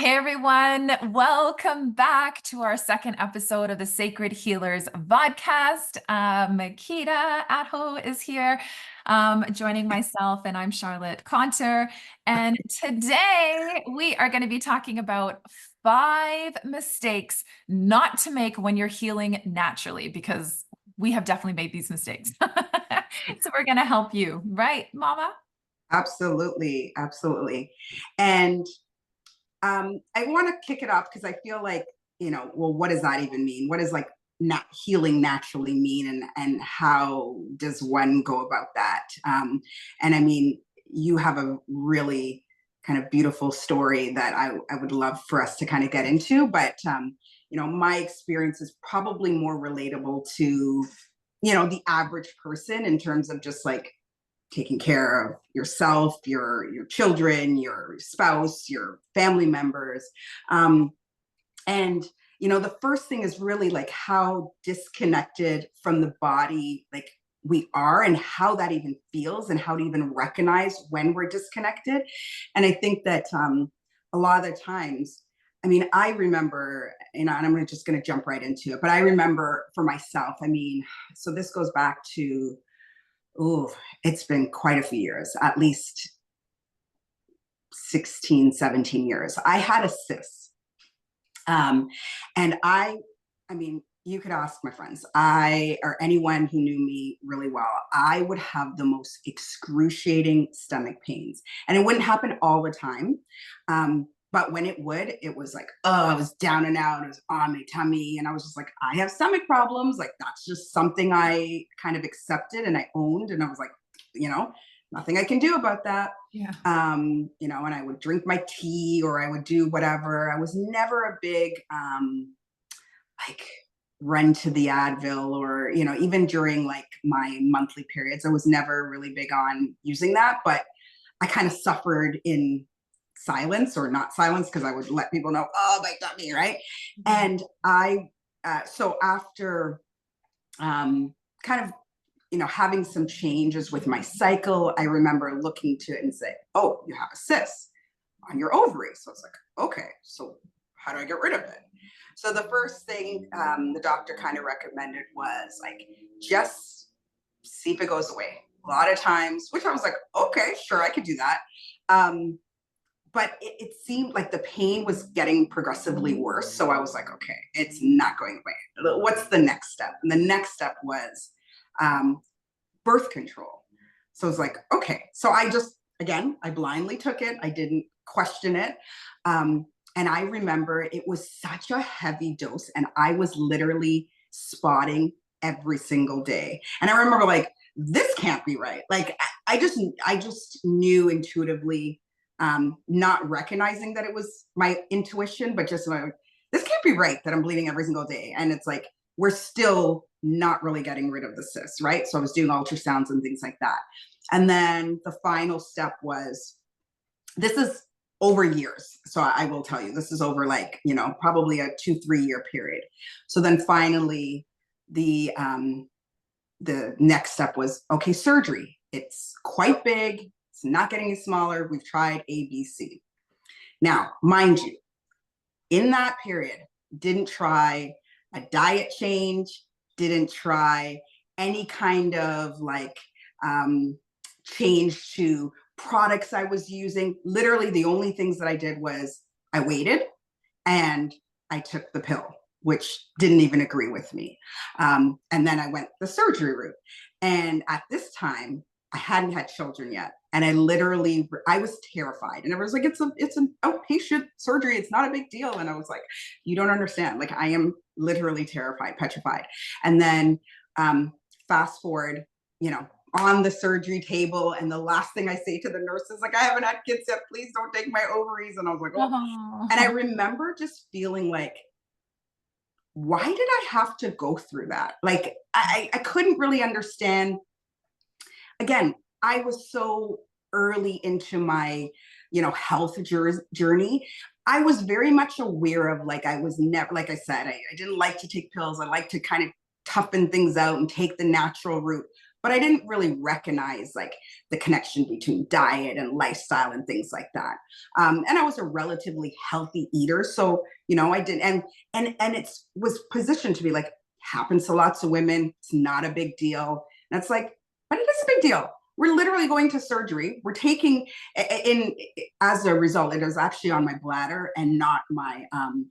Hey everyone, welcome back to our second episode of the Sacred Healers Vodcast. Makeda Aho is here, joining myself, and I'm Charlotte Conter. And today we are going to be talking about 5 mistakes not to make when you're healing naturally, because we have definitely made these mistakes. So we're going to help you, right, Mama? Absolutely, absolutely. And I want to kick it off because I feel like, well, what does that even mean? What does like not healing naturally mean, and how does one go about that? And I mean, you have a really kind of beautiful story that I would love for us to kind of get into, but my experience is probably more relatable to, the average person in terms of just like taking care of yourself, your children, your spouse, your family members. And the first thing is really like how disconnected from the body like we are, and how that even feels, and how to even recognize when we're disconnected. And I think that a lot of the times, I mean, I remember, and I'm just going to jump right into it, but I remember for myself, I mean, so this goes back to, oh, it's been quite a few years, at least 16, 17 years. I had a cyst. Um, and I mean, you could ask my friends, or anyone who knew me really well, I would have the most excruciating stomach pains. And it wouldn't happen all the time. But when it would, it was like, oh, I was down and out. It was on my tummy. And I was just like, I have stomach problems. Like, that's just something I kind of accepted and I owned. And I was like, nothing I can do about that. Yeah. And I would drink my tea or I would do whatever. I was never a big, like, run to the Advil, or, even during like my monthly periods, I was never really big on using that. But I kind of suffered in silence, or not silence, because I would let people know, oh, my tummy, right? And so after kind of, having some changes with my cycle, I remember looking to it and say, oh, you have a cyst on your ovary. So it's like, okay, so how do I get rid of it? So the first thing the doctor kind of recommended was like, just see if it goes away. A lot of times, which I was like, okay, sure, I could do that. But it seemed like the pain was getting progressively worse. So I was like, okay, it's not going away. What's the next step? And the next step was birth control. So I was like, okay. So I blindly took it. I didn't question it. And I remember it was such a heavy dose, and I was literally spotting every single day. And I remember like, this can't be right. Like, I just knew intuitively, not recognizing that it was my intuition, but just like, this can't be right that I'm bleeding every single day. And it's like, we're still not really getting rid of the cyst, right? So I was doing ultrasounds and things like that. And then the final step was, this is over years. So I will tell you, this is over like, probably a 2-3 year period. So then finally the next step was, okay, surgery. It's quite big. It's not getting any smaller. We've tried ABC. Now, mind you, in that period, didn't try a diet change, didn't try any kind of like change to products I was using. Literally, the only things that I did was I waited and I took the pill, which didn't even agree with me. And then I went the surgery route. And at this time, I hadn't had children yet. And I was terrified. And everyone's like, it's an outpatient surgery. It's not a big deal. And I was like, you don't understand. Like, I am literally terrified, petrified. And then fast forward, on the surgery table. And the last thing I say to the nurses, like, I haven't had kids yet. Please don't take my ovaries. And I was like, oh. And I remember just feeling like, why did I have to go through that? Like, I couldn't really understand. Again, I was so early into my, health journey. I was very much aware of, like, I was never, like I said, I didn't like to take pills. I like to kind of toughen things out and take the natural route. but I didn't really recognize like the connection between diet and lifestyle and things like that. And I was a relatively healthy eater, so I did, and it was positioned to be like happens to lots of women. It's not a big deal, and it's like, but it is a big deal. We're literally going to surgery. We're taking in as a result, it is actually on my bladder and not my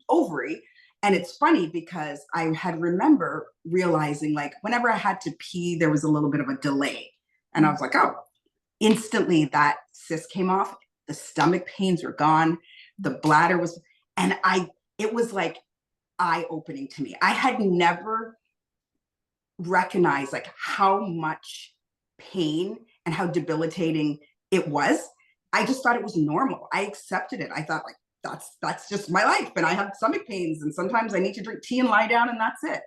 ovary. And it's funny because I had remember realizing like whenever I had to pee, there was a little bit of a delay. And I was like, oh, instantly that cyst came off. The stomach pains were gone. The bladder was, and it was like eye opening to me. I had never recognized like how much pain and how debilitating it was. I just thought it was normal. I accepted it. I thought like, that's just my life. And I have stomach pains and sometimes I need to drink tea and lie down and that's it.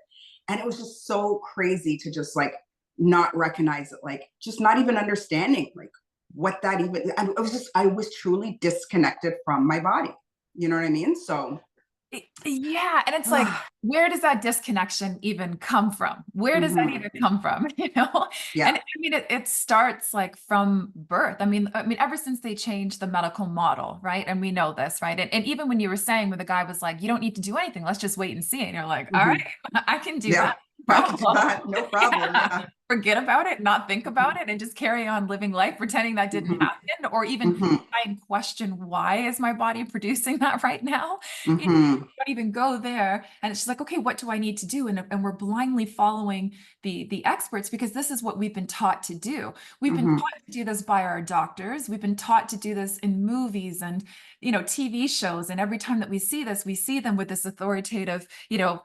And it was just so crazy to just like not recognize it, like just not even understanding like what that even, I was truly disconnected from my body. You know what I mean? So Yeah. And it's like, where does that disconnection even come from? Where does that even come from? yeah. And I mean, it starts like from birth. I mean, ever since they changed the medical model, right? And we know this, right? And even when you were saying when the guy was like, you don't need to do anything, let's just wait and see. And you're like, all right, I can do Yeah. that. I can do Problem. that. No problem. Yeah. Forget about it, not think about it, and just carry on living life, pretending that didn't happen, or even Mm-hmm. try and question why is my body producing that right now? You know, Mm-hmm. don't even go there. And it's just like, okay, what do I need to do? And we're blindly following the experts because this is what we've been taught to do. We've been Mm-hmm. taught to do this by our doctors. We've been taught to do this in movies and TV shows. And every time that we see this, we see them with this authoritative,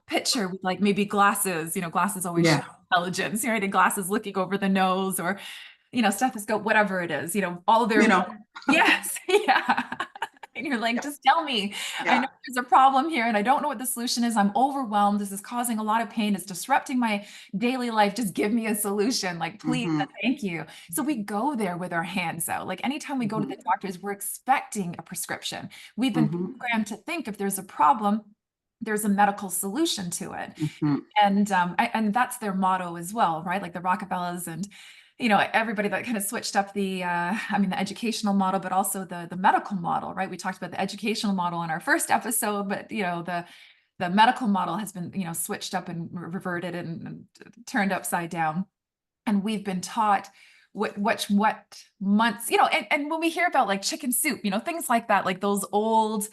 picture with like maybe glasses. Glasses always show Yeah. intelligence, right? And glasses looking over the nose or, stethoscope, whatever it is, all their, You know. yes, yeah. And you're like, Yeah. just tell me. I know Yeah. there's a problem here and I don't know what the solution is. I'm overwhelmed. This is causing a lot of pain. It's disrupting my daily life. Just give me a solution. Like, please Mm-hmm. and thank you. So we go there with our hands out. Like anytime we go to Mm-hmm. the doctors, we're expecting a prescription. We've been Mm-hmm. programmed to think if there's a problem, there's a medical solution to it. Mm-hmm. And that's their motto as well, right? Like the Rockefellers and everybody that kind of switched up the educational model, but also the medical model, right? We talked about the educational model in our first episode, but the medical model has been switched up and reverted and turned upside down. And we've been taught what months, and when we hear about like chicken soup, things like that, like those old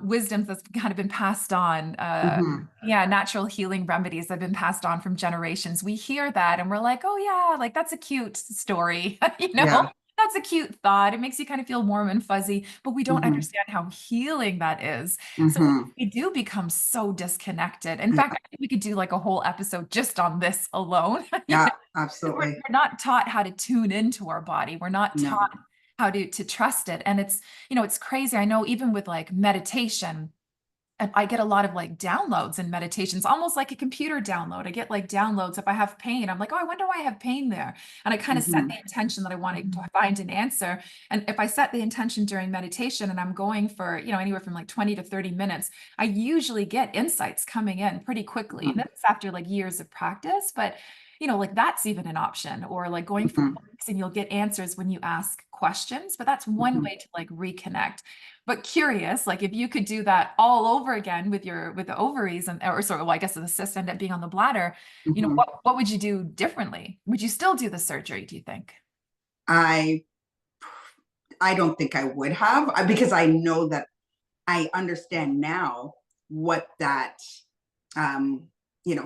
wisdoms that's kind of been passed on, Mm-hmm. yeah, natural healing remedies that have been passed on from generations. We hear that and we're like, oh yeah, like that's a cute story, Yeah. that's a cute thought. It makes you kind of feel warm and fuzzy, but we don't Mm-hmm. understand how healing that is. So Mm-hmm. we do become so disconnected. In fact, Yeah. I think we could do like a whole episode just on this alone. Yeah. We're Absolutely. not taught how to tune into our body. We're not taught No. how to trust it. And it's crazy. I know even with like meditation, and I get a lot of like downloads in meditations, almost like a computer download. I get like downloads. If I have pain, I'm like, oh, I wonder why I have pain there. And I kind of set Mm-hmm. the intention that I want to find an answer. And if I set the intention during meditation and I'm going for, anywhere from like 20 to 30 minutes, I usually get insights coming in pretty quickly. And that's after like years of practice. But like that's even an option, or like going for Mm-hmm. walks and you'll get answers when you ask questions. But that's one Mm-hmm. way to like reconnect. But curious, like if you could do that all over again with the ovaries or sorry, well, I guess the cyst end up being on the bladder, Mm-hmm. what would you do differently? Would you still do the surgery, do you think? I I don't think I would have because I know that I understand now what that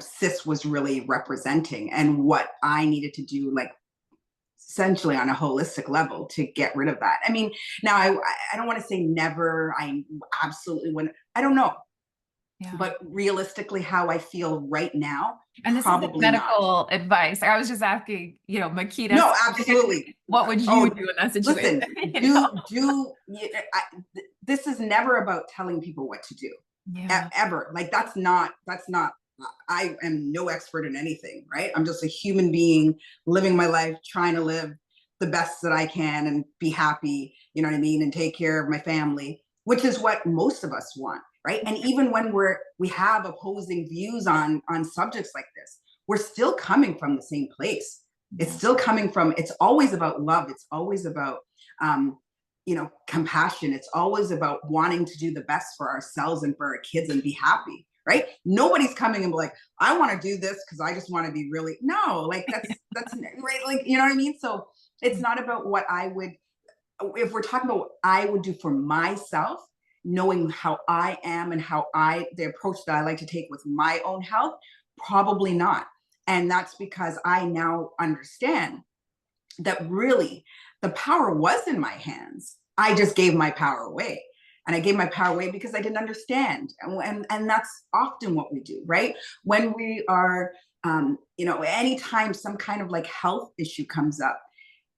cyst was really representing and what I needed to do, like essentially on a holistic level to get rid of that. I mean, now I don't want to say never. I absolutely wouldn't. I don't know, Yeah. but realistically, how I feel right now, And this isn't probably not. medical advice. I was just asking, Makeda, No, absolutely. what would you Oh, do in that situation? listen, this is never about telling people what to do. Yeah. Ever. Like that's not I am no expert in anything, right? I'm just a human being living my life, trying to live the best that I can and be happy, you know what I mean, and take care of my family, which is what most of us want, right? And even when we have opposing views on subjects like this, we're still coming from the same place. It's Yeah. still coming from, it's always about love. It's always about, um, compassion. It's always about wanting to do the best for ourselves and for our kids and be happy, right? Nobody's coming and be like, I want to do this because I just want to be really, no, like that's right. Like, you know what I mean? So it's not about what I would, if we're talking about what I would do for myself, knowing how I am and the approach that I like to take with my own health, probably not. And that's because I now understand that really the power was in my hands. I just gave my power away. And I gave my power away because I didn't understand. And that's often what we do, right? When we are, anytime some kind of like health issue comes up,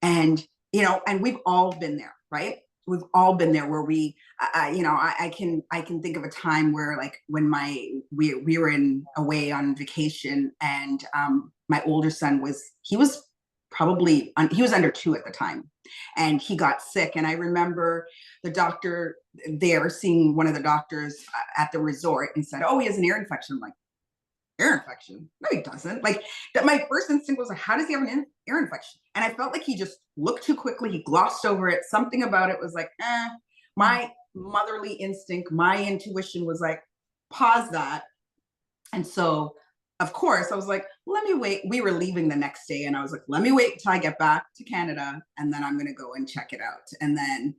and and we've all been there, right? We've all been there where I can think of a time where, like, when we were in away on vacation, and my older son was probably he was under 2 at the time, and he got sick. And I remember the doctor there, seeing one of the doctors at the resort, and said, oh, he has an ear infection. I'm like, ear infection? No, he doesn't. Like, that, my first instinct was like, how does he have an ear infection? And I felt like he just looked too quickly. He glossed over it. Something about it was like, Mm. my motherly instinct, my intuition was like, pause that. And so, of course, I was like, let me wait. We were leaving the next day, and I was like, let me wait till I get back to Canada, and then I'm going to go and check it out. And then,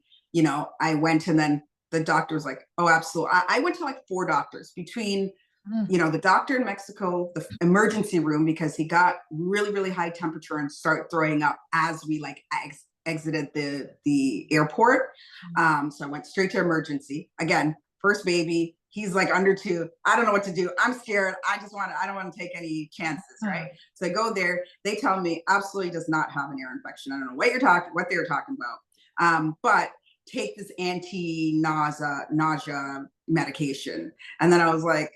I went, and then the doctor was like, oh, absolutely. I went to like 4 doctors between, Mm. the doctor in Mexico, the emergency room, because he got really, really high temperature and start throwing up as we like exited the airport. So I went straight to emergency. Again, first baby. He's like under 2. I don't know what to do. I'm scared. I don't want to take any chances, right? Mm. So I go there. They tell me absolutely does not have an ear infection. I don't know what they were talking about. But take this nausea medication. And then I was like,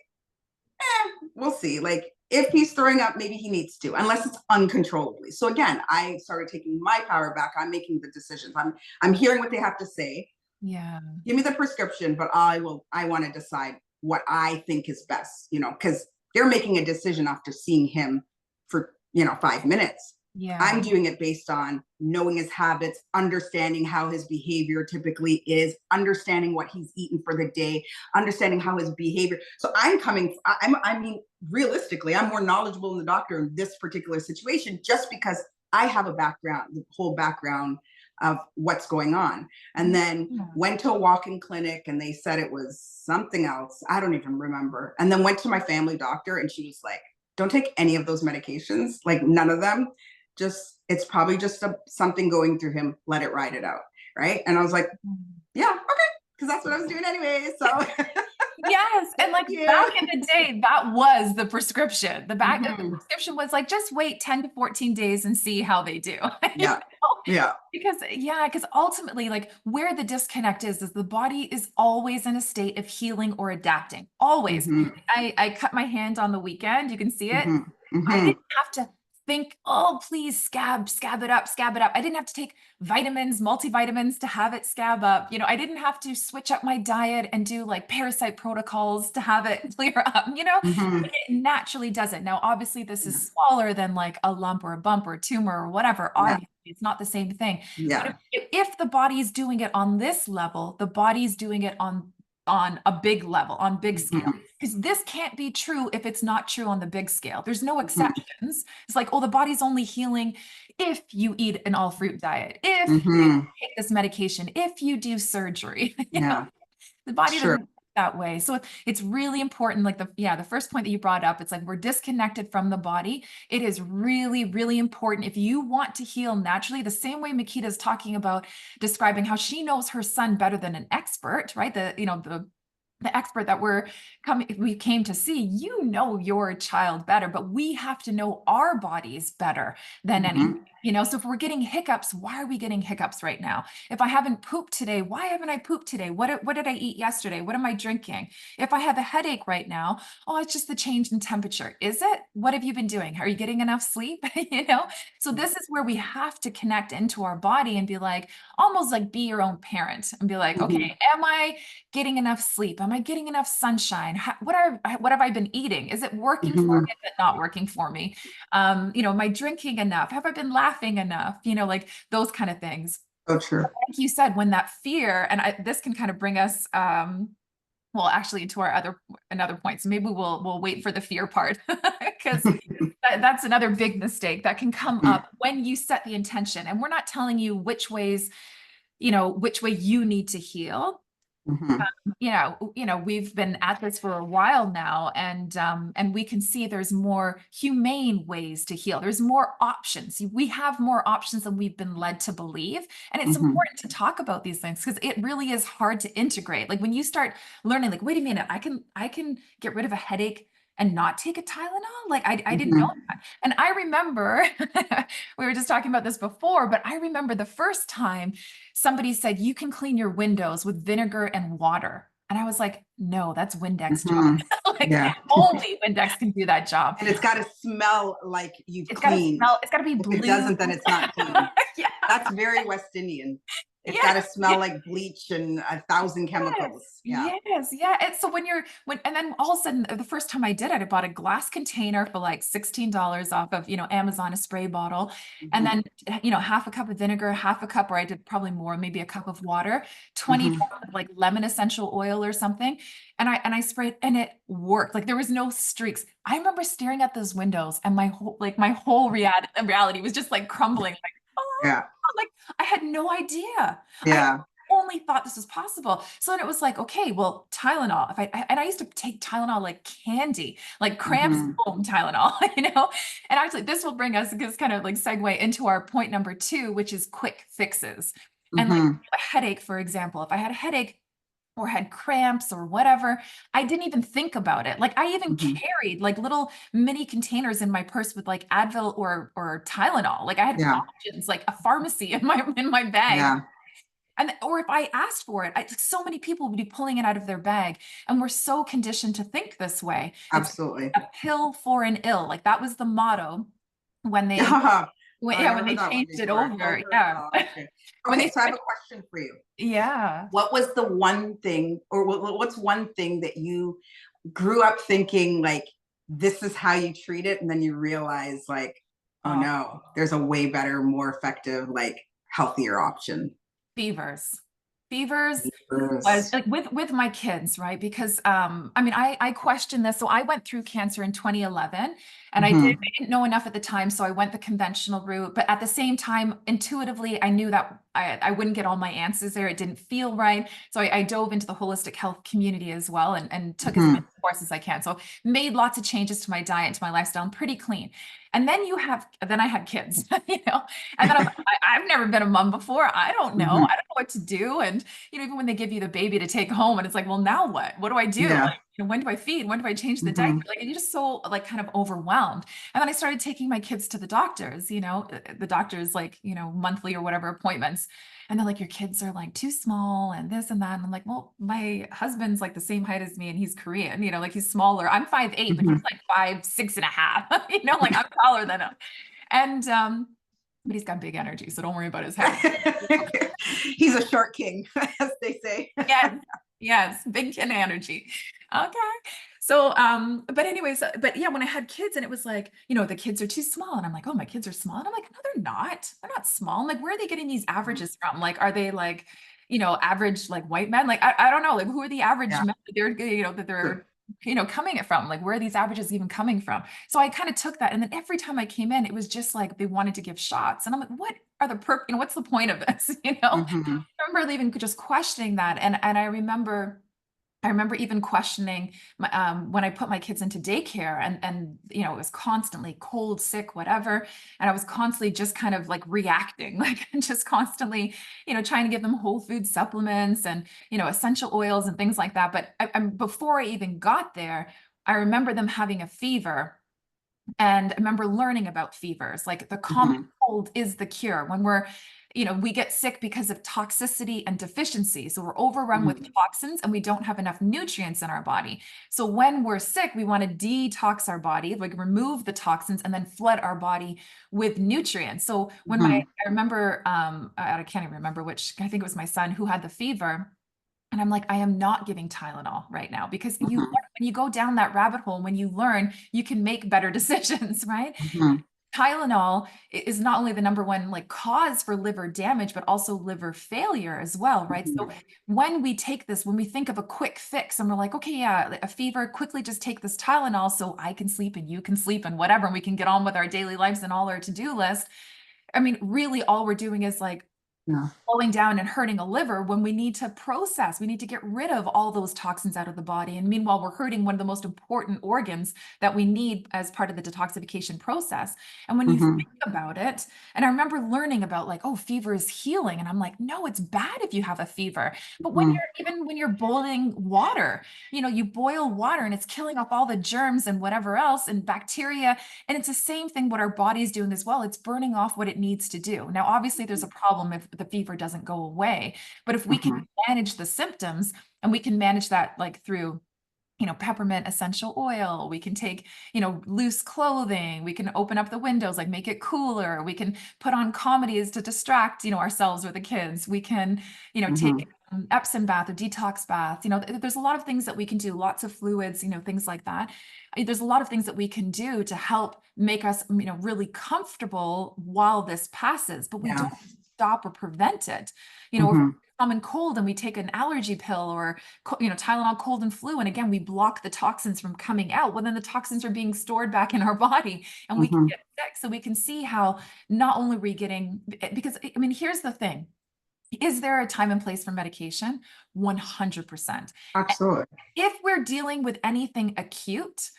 we'll see. Like, if he's throwing up, maybe he needs to, unless it's uncontrollably. So again, I started taking my power back. I'm making the decisions. I'm hearing what they have to say. Yeah. Give me the prescription, but I want to decide what I think is best, because they're making a decision after seeing him for, 5 minutes. Yeah. I'm doing it based on knowing his habits, understanding how his behavior typically is, understanding what he's eaten for the day, understanding how his behavior. So I mean, realistically, I'm more knowledgeable than the doctor in this particular situation, just because I have the whole background of what's going on. And then Yeah. went to a walk-in clinic, and they said it was something else. I don't even remember. And then went to my family doctor, and she was like, don't take any of those medications, like none of them. Just, it's probably just something going through him. Let it ride it out. Right. And I was like, Mm. yeah, okay. Because that's what I was doing anyway. So Yes, and thank like you. back in the day, that was the prescription. The Mm-hmm. prescription was like, just wait 10 to 14 days and see how they do. You Yeah. know? Yeah. Because ultimately, like, where the disconnect is the body is always in a state of healing or adapting. Always. Mm-hmm. I cut my hand on the weekend. You can see it. Mm-hmm. I Mm-hmm. didn't have to think, oh, please scab it up, scab it up. I didn't have to take vitamins, multivitamins to have it scab up. I didn't have to switch up my diet and do like parasite protocols to have it clear up. Mm-hmm. It naturally does it. Now, obviously, this Yeah. is smaller than like a lump or a bump or a tumor or whatever. Yeah. Obviously, it's not the same thing. But Yeah. if the body is doing it on this level, the body's doing it on a big level, on big scale. Mm-hmm. Because this can't be true if it's not true on the big scale. There's no Mm-hmm. exceptions. It's like, oh, the body's only healing if you eat an all fruit diet, if you Mm-hmm. take this medication, if you do surgery. Yeah. The body Sure. doesn't work that way. So it's really important. Like the first point that you brought up, it's like we're disconnected from the body. It is really, really important if you want to heal naturally, the same way Makeda is talking about describing how she knows her son better than an expert, right? The expert that we came to see, your child better, but we have to know our bodies better than anything. Mm-hmm. So if we're getting hiccups, why are we getting hiccups right now? If I haven't pooped today, why haven't I pooped today? What did I eat yesterday? What am I drinking? If I have a headache right now, oh, it's just the change in temperature. Is it? What have you been doing? Are you getting enough sleep? So this is where we have to connect into our body and be like, almost like be your own parent and be like, Mm-hmm. okay, am I getting enough sleep? Am I getting enough sunshine? What have I been eating? Is it working for Hmm. me? Is it not working for me? Am I drinking enough? Have I been laughing enough? Like those kind of things. So true. Like you said, when that fear, and this can kind of bring us, well, actually, to our another point. So maybe we'll wait for the fear part because that's another big mistake that can come up when you set the intention. And we're not telling you which way you need to heal. Hmm. We've been at this for a while now, and we can see there's more humane ways to heal. There's more options. We have more options than we've been led to believe. And it's Hmm. important to talk about these things because it really is hard to integrate. Like when you start learning, like, wait a minute, I can get rid of a headache and not take a Tylenol. Like I didn't know Hmm. that. And I remember we were just talking about this before, but I remember the first time somebody said you can clean your windows with vinegar and water. And I was like, no, that's Windex job. Hmm. Like Yeah. only Windex can do that job. And it's got to smell like you've It's got to cleaned. smell, it's got to be If it blue. doesn't, then it's not clean. Yeah. That's very West Indian. It's got Yes. to smell like bleach and 1,000 Yes, chemicals. Yeah. yes, yeah. And so and then all of a sudden, the first time I did it, I bought a glass container for like $16 off of, Amazon, a spray bottle. And Hmm. then, half a cup of vinegar, half a cup, or I did probably more, maybe a cup of water, 20 Hmm. drops of like lemon essential oil or something. And I sprayed and it worked. Like there was no streaks. I remember staring at those windows and my whole reality was just like crumbling. Like, oh, Yeah. like I had no idea. I Yeah. only thought this was possible. So then it was like, okay, well, Tylenol. And I used to take Tylenol like candy, like cramps Hmm. foam Tylenol, And actually, this will bring us this kind of like segue into our point number two, which is quick fixes. And like Hmm. a headache, for example, if I had a headache or had cramps or whatever, I didn't even think about it. Like I even Hmm. carried like little mini containers in my purse with like Advil or Tylenol. Like I had Yeah. options, like a pharmacy in my bag. Yeah. And or if I asked for it, so many people would be pulling it out of their bag. And we're so conditioned to think this way. It's Absolutely. a pill for an ill. Like that was the motto when they Yeah. Oh, when, I yeah, never when they heard that one changed it before. A over. filter. Yeah. Oh, okay. Or when Okay. they So I have switched, a question for you. yeah. What was the one thing, or what's one thing that you grew up thinking like this is how you treat it, and then you realize like, oh Oh, no, there's a way better, more effective, like healthier option. fevers. Fevers was Yes. like with my kids, right? Because I questioned this. So I went through cancer in 2011 and Hmm. I didn't know enough at the time, so I went the conventional route. But at the same time, intuitively, I knew that I wouldn't get all my answers there. It didn't feel right. So I dove into the holistic health community as well and took as many Hmm. courses as I can. So made lots of changes to my diet, to my lifestyle. I'm pretty clean. And then I had kids, and then I was like, I've never been a mom before. I don't know. Hmm. I don't know what to do. And even when they give you the baby to take home and it's like, well, now what? What do I do? Yeah. Like, when do I feed? When do I change the diaper? Hmm. Like, you're just so like kind of overwhelmed. And then I started taking my kids to the doctors, the doctors like, monthly or whatever appointments. And they're like, your kids are like too small and this and that. And I'm like, well, my husband's like the same height as me and he's Korean, like he's smaller. I'm 5'8", but Hmm. he's like 5'6.5", like I'm taller than him. And but he's got big energy, so don't worry about his height. He's a short king, as they say. Yes, yes, big kid energy. Okay. So, but anyways, but yeah, when I had kids and it was like, the kids are too small. And I'm like, oh, my kids are small. And I'm like, no, they're not. They're not small. I'm like, where are they getting these averages from? Like, are they like, average like white men? Like, I don't know. Like, who are the average Yeah. men that they're, coming it from? Like, where are these averages even coming from? So I kind of took that. And then every time I came in, it was just like they wanted to give shots. And I'm like, what are what's the point of this? Hmm. I remember even just questioning that. And I remember even questioning when I put my kids into daycare and it was constantly cold, sick, whatever. And I was constantly just kind of like reacting, like just constantly, trying to give them whole food supplements and, essential oils and things like that. But before I even got there, I remember them having a fever. And I remember learning about fevers, like the common Hmm. cold is the cure. When we get sick because of toxicity and deficiency. So we're overrun with Hmm. toxins and we don't have enough nutrients in our body. So when we're sick, we want to detox our body, like remove the toxins and then flood our body with nutrients. So I remember, I can't even remember which, I think it was my son who had the fever. And I'm like, I am not giving Tylenol right now because Mhm. when you go down that rabbit hole, when you learn, you can make better decisions, right? Mhm. Tylenol is not only the number one like cause for liver damage, but also liver failure as well, right? So Mhm. when we take this, when we think of a quick fix and we're like, okay, yeah, like a fever, quickly just take this Tylenol so I can sleep and you can sleep and whatever, and we can get on with our daily lives and all our to-do list. I mean, really all we're doing is like Yeah. slowing down and hurting a liver when we need to process, we need to get rid of all those toxins out of the body. And meanwhile, we're hurting one of the most important organs that we need as part of the detoxification process. And when you think Mhm. about it, and I remember learning about like, oh, fever is healing. And I'm like, no, it's bad if you have a fever. But Mhm. even when you're boiling water, you boil water and it's killing off all the germs and whatever else and bacteria. And it's the same thing what our body's doing as well. It's burning off what it needs to do. Now, obviously, there's a problem if the fever doesn't go away. But if we Mhm. can manage the symptoms and we can manage that like through peppermint essential oil. We can take, loose clothing. We can open up the windows, like make it cooler. We can put on comedies to distract, ourselves or the kids. We can, take Mhm. Epsom bath or detox bath. There's a lot of things that we can do, lots of fluids, things like that. There's a lot of things that we can do to help make us, really comfortable while this passes, but we Yeah. don't stop or prevent it. If Mhm. common cold and we take an allergy pill or Tylenol cold and flu, and again we block the toxins from coming out, well then the toxins are being stored back in our body and we can Mhm. get sick. So we can see how not only are we getting, because I mean here's the thing, is there a time and place for medication? 100%. Absolutely. If we're dealing with anything acute,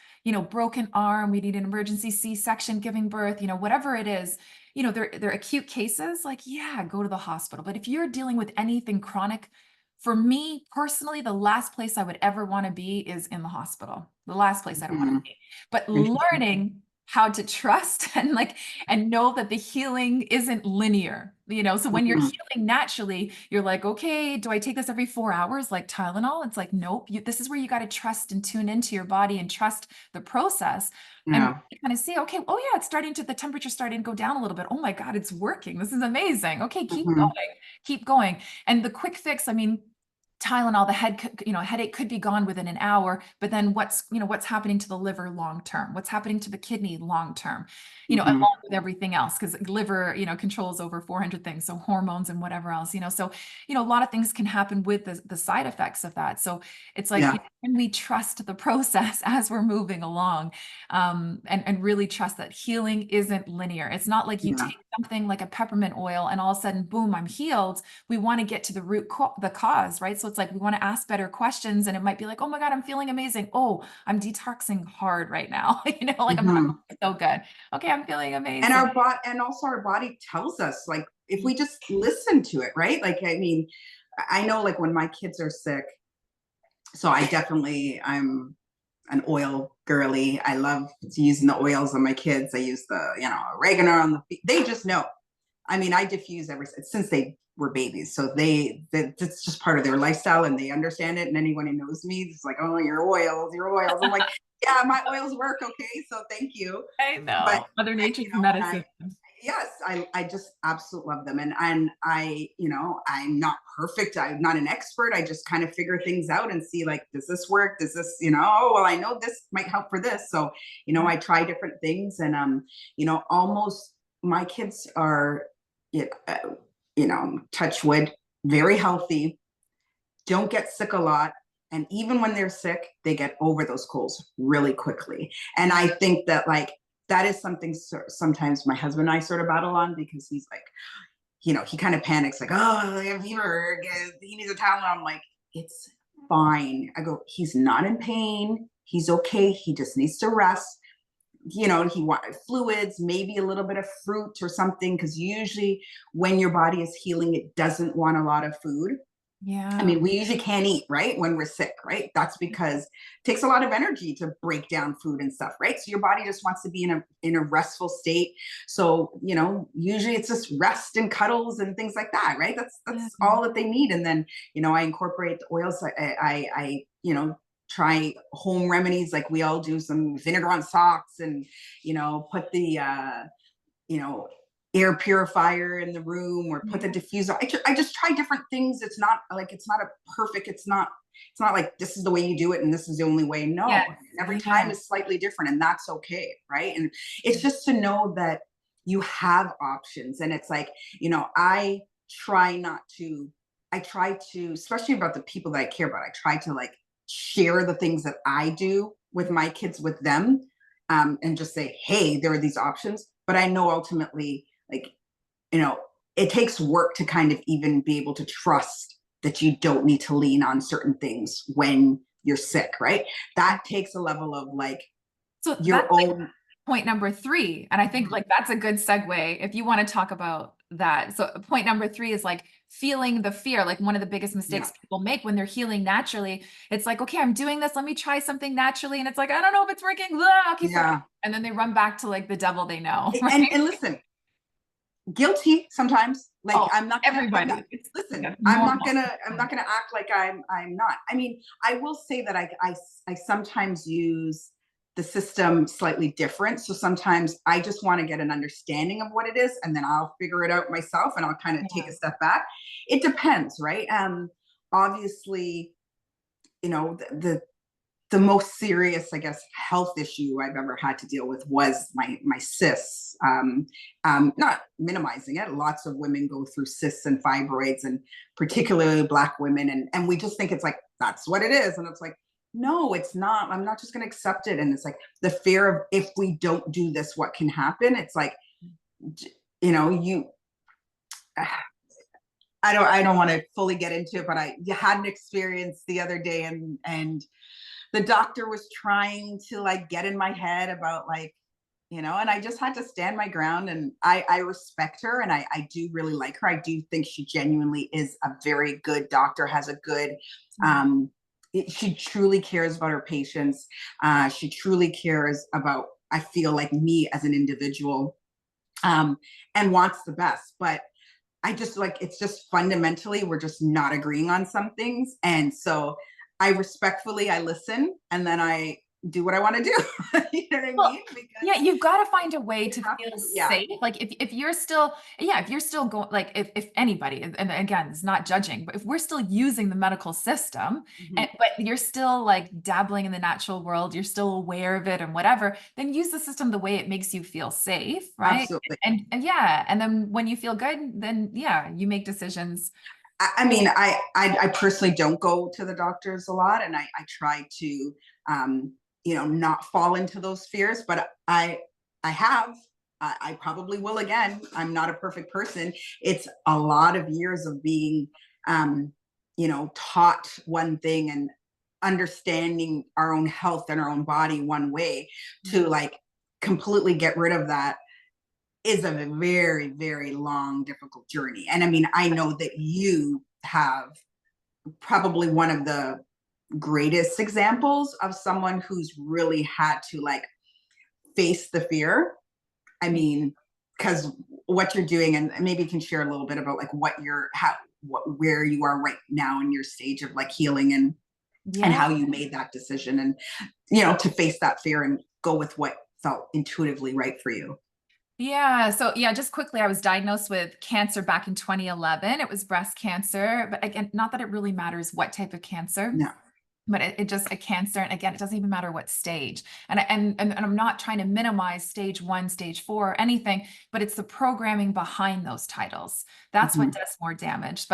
broken arm, we need an emergency C-section, giving birth, whatever it is, they're acute cases, like, yeah, go to the hospital. But if you're dealing with anything chronic, for me personally, the last place I would ever want to be is in the hospital. The last place I don't want to Mhm. be. But Interesting. learning how to trust and know that the healing isn't linear. So when you're Mhm. healing naturally, you're like, okay, do I take this every 4 hours like Tylenol? It's like, nope. This is where you got to trust and tune into your body and trust the process and Yeah. kind of see, okay, oh yeah, the temperature starting to go down a little bit. Oh my God, it's working. This is amazing. Okay, Mhm. keep going. And the quick fix, I mean, Tylenol, the headache could be gone within an hour, but then what's happening to the liver long term? What's happening to the kidney long term? Mhm. Along with everything else, because liver, controls over 400 things, so hormones and whatever else, so a lot of things can happen with the side effects of that. So it's like, Yeah. can we trust the process as we're moving along, and really trust that healing isn't linear. It's not like you Yeah. take something like a peppermint oil and all of a sudden, boom, I'm healed. We want to get to the cause, right? So it's like we want to ask better questions, and it might be like, oh my God, I'm feeling amazing. Oh, I'm detoxing hard right now. Like I'm not Mhm. feeling so good. Okay, I'm feeling And amazing. our body, and also our body tells us, like, if we just listen to it, right? Like, I mean, I know, like, when my kids are sick, so I'm an oil girly. I love using the oils on my kids. I use the, oregano on the feet. They just know. I mean, I diffuse ever since they were babies. So it's just part of their lifestyle and they understand it. And anyone who knows me is like, oh, your oils, your oils. I'm like, yeah, my oils work. Okay. So thank you. I But, know. Mother Nature's and medicine. yes, I just absolutely love them. And I, I'm not perfect. I'm not an expert. I just kind of figure things out and see, like, does this work? Does this, oh, well, I know this might help for this. So, Yeah. I try different things and, almost my kids are, you touch wood, very healthy, don't get sick a lot. And even when they're sick, they get over those colds really quickly. And I think that, like, that is something sometimes my husband and I sort of battle on because he's like, he kind of panics, like, oh, I have fever. He needs a towel. I'm like, it's fine. I go, he's not in pain. He's okay. He just needs to rest. He wanted fluids, maybe a little bit of fruit or something, because usually when your body is healing, it doesn't want a lot of food. I Yeah. mean, we usually can't eat, right? When we're sick, right? That's because it takes a lot of energy to break down food and stuff, right? So your body just wants to be in a restful state. So, usually it's just rest and cuddles and things like that, right? Yeah. That's all that they need. And then, I incorporate the oils. I try home remedies like we all do, some vinegar on socks and, put the you know, air purifier in the room or put the diffuser. I just try different things. It's not like, it's not a perfect, it's not like this is the way you do it and this is the only way. No, Yes. every time Yeah. is slightly different and that's okay. Right. And it's just to know that you have options. And it's like, try not to, I try to, especially about the people that I care about, I try to like share the things that I do with my kids with them, and just say, hey, there are these options. But I know ultimately, like, you know, it takes work to kind of even be able to trust that you don't need to lean on certain things when you're sick, right? That takes a level of like So your that's like own. point number three. And I think like that's a good segue if you want to talk about that. So point number three is like feeling the fear. Like one of the biggest Yeah, mistakes people make when they're healing naturally, it's like, okay, I'm doing this. Let me try something naturally. And it's like, I don't know if it's working. Blah, okay, fine. yeah. And then they run back to like the devil they know, right? And listen, guilty sometimes. Like Oh, I'm not everybody. It's listen, yeah, normal. I'm not gonna act like I'm not. I mean, I will say that I sometimes use the system slightly different. So sometimes I just want to get an understanding of what it is and then I'll figure it out myself and I'll kind of take Yeah. a step back. It depends, right? Obviously, the most serious, I guess, health issue I've ever had to deal with was my cysts. Not minimizing it. Lots of women go through cysts and fibroids, and particularly Black women, and we just think it's like that's what it is, and it's like no, it's not. I'm not just going to accept it, and it's like the fear of if we don't do this, what can happen? It's like you. I don't want to fully get into it, but I had an experience the other day, and the doctor was trying to like get in my head about like, and I just had to stand my ground, and I respect her, and I do really like her. I do think she genuinely is a very good doctor, has a good, she truly cares about her patients. She truly cares about, I feel like, me as an individual, and wants the best. But I just like, it's just fundamentally, we're just not agreeing on some things. And so I listen, and then I do what I want to do. You know what I Well, mean? Because yeah, you've got to find a way to feel yeah. safe. Like if you're still, yeah, if you're still going, like if anybody, and again, it's not judging, but if we're still using the medical system, Mm-hmm. and but you're still like dabbling in the natural world, you're still aware of it and whatever, then use the system the way it makes you feel safe, right? Absolutely. And yeah, and then when you feel good, then yeah, you make decisions. I mean, I personally don't go to the doctors a lot, and I try to, not fall into those fears. But I have. I probably will again. I'm not a perfect person. It's a lot of years of being, taught one thing and understanding our own health and our own body one way to like completely get rid of that is a very, very long, difficult journey. And I mean, I know that you have probably one of the greatest examples of someone who's really had to like face the fear. I mean, because what you're doing, and maybe you can share a little bit about like where you are right now in your stage of like healing, and Yeah. how you made that decision, and to face that fear and go with what felt intuitively right for you. Yeah. So, yeah, just quickly, I was diagnosed with cancer back in 2011. It was breast cancer, but again, not that it really matters what type of cancer, No. but it just a cancer. And again, it doesn't even matter what stage. And I'm not trying to minimize stage one, stage four, or anything, but it's the programming behind those titles. That's what Mm-hmm. does more damage.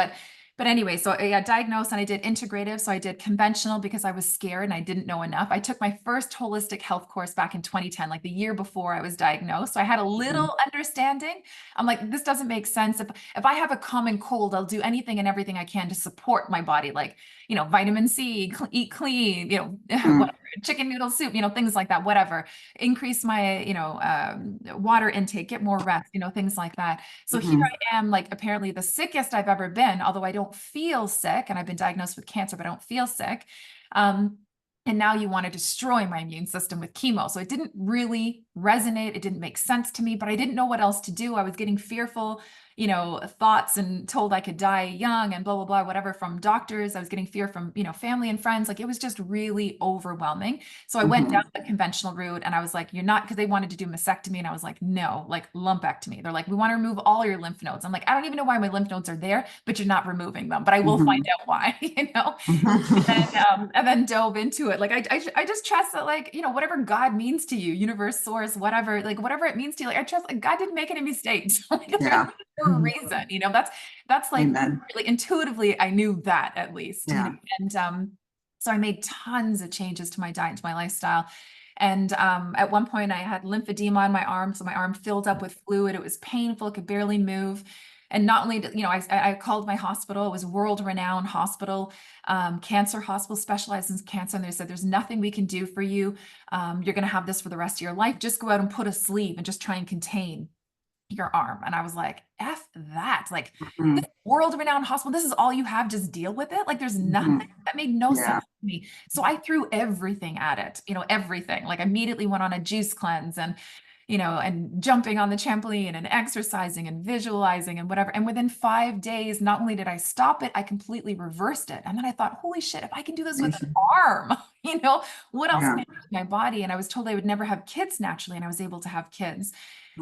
But anyway, so I got diagnosed and I did integrative. So I did conventional because I was scared and I didn't know enough. I took my first holistic health course back in 2010, like the year before I was diagnosed. So I had a Mm-hmm. little understanding. I'm like, this doesn't make sense. If I have a common cold, I'll do anything and everything I can to support my body, like, vitamin C, eat clean, Mm-hmm. whatever, chicken noodle soup, things like that, whatever. Increase my, water intake, get more rest, things like that. So here Mm-hmm. I am, like apparently the sickest I've ever been, although I don't feel sick, and I've been diagnosed with cancer, but I don't feel sick. Um, and now you want to destroy my immune system with chemo. So it didn't really resonate. It didn't make sense to me, but I didn't know what else to do. I was getting fearful. thoughts and told I could die young and blah, blah, blah, whatever from doctors. I was getting fear from, family and friends. Like it was just really overwhelming. So I went down Hmm. the conventional route and I was like, you're not, because they wanted to do mastectomy. And I was like, no, like lumpectomy. They're like, we want to remove all your lymph nodes. I'm like, I don't even know why my lymph nodes are there, but you're not removing them. But I will find Hmm. out why, and then dove into it. Like I just trust that, like, whatever God means to you, universe, source, whatever, like whatever it means to you, like I trust like God didn't make any mistakes. Like there's Yeah. for a reason, that's Amen. like intuitively I knew that at least, Yeah. and so I made tons of changes to my diet and to my lifestyle. And at one point I had lymphedema on my arm, so my arm filled up with fluid. It was painful, could barely move. And not only did, I called my hospital. It was world renowned hospital, cancer hospital, specialized in cancer. And they said, there's nothing we can do for you. You're going to have this for the rest of your life. Just go out and put a sleeve and just try and contain your arm. And I was like, F that. Like, Hmm. this world renowned hospital, this is all you have. Just deal with it. Like, there's Hmm. nothing that made no sense Yeah. to me. So I threw everything at it, everything. Like, immediately went on a juice cleanse and jumping on the trampoline and exercising and visualizing and whatever. And within 5 days, not only did I stop it, I completely reversed it. And then I thought, holy shit, if I can do this with an Amazing. arm, what else Yeah. can I do with my body? And I was told I would never have kids naturally, and I was able to have kids.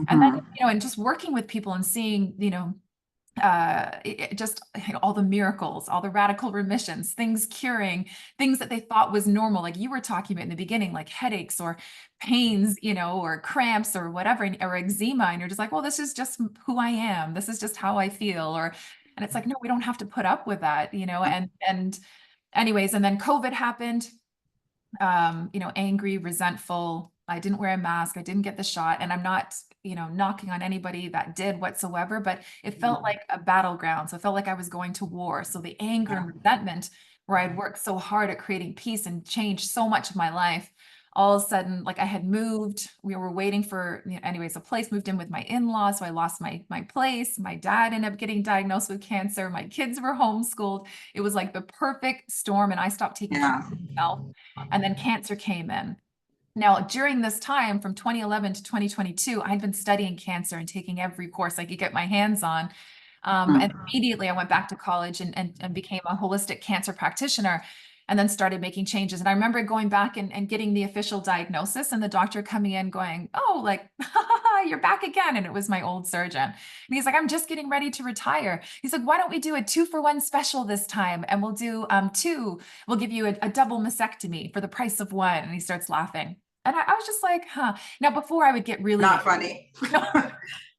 And then, Hmm. and just working with people and seeing, just all the miracles, all the radical remissions, things curing, things that they thought was normal, like you were talking about in the beginning, like headaches or pains, or cramps or whatever, or eczema. And you're just like, well, this is just who I am. This is just how I feel. And it's like, no, we don't have to put up with that, and anyways, and then COVID happened, angry, resentful. I didn't wear a mask. I didn't get the shot. And I'm not, knocking on anybody that did whatsoever, but it felt like a battleground. So it felt like I was going to war. So the anger Yeah. and resentment, where I'd worked so hard at creating peace and changed so much of my life, all of a sudden, like I had moved, we were waiting for, anyways, a place, moved in with my in-laws. So I lost my place. My dad ended up getting diagnosed with cancer. My kids were homeschooled. It was like the perfect storm. And I stopped taking care Yeah. of myself. And then cancer came in. Now, during this time from 2011 to 2022, I'd been studying cancer and taking every course I could get my hands on. And Hmm. immediately I went back to college and became a holistic cancer practitioner, and then started making changes. And I remember going back and getting the official diagnosis, and the doctor coming in going, oh, like, you're back again. And it was my old surgeon. And he's like, I'm just getting ready to retire. He's like, why don't we do a 2-for-1 special this time? And we'll do we'll give you a double mastectomy for the price of one. And he starts laughing. And I was just like, huh. Now, before I would get really Not funny.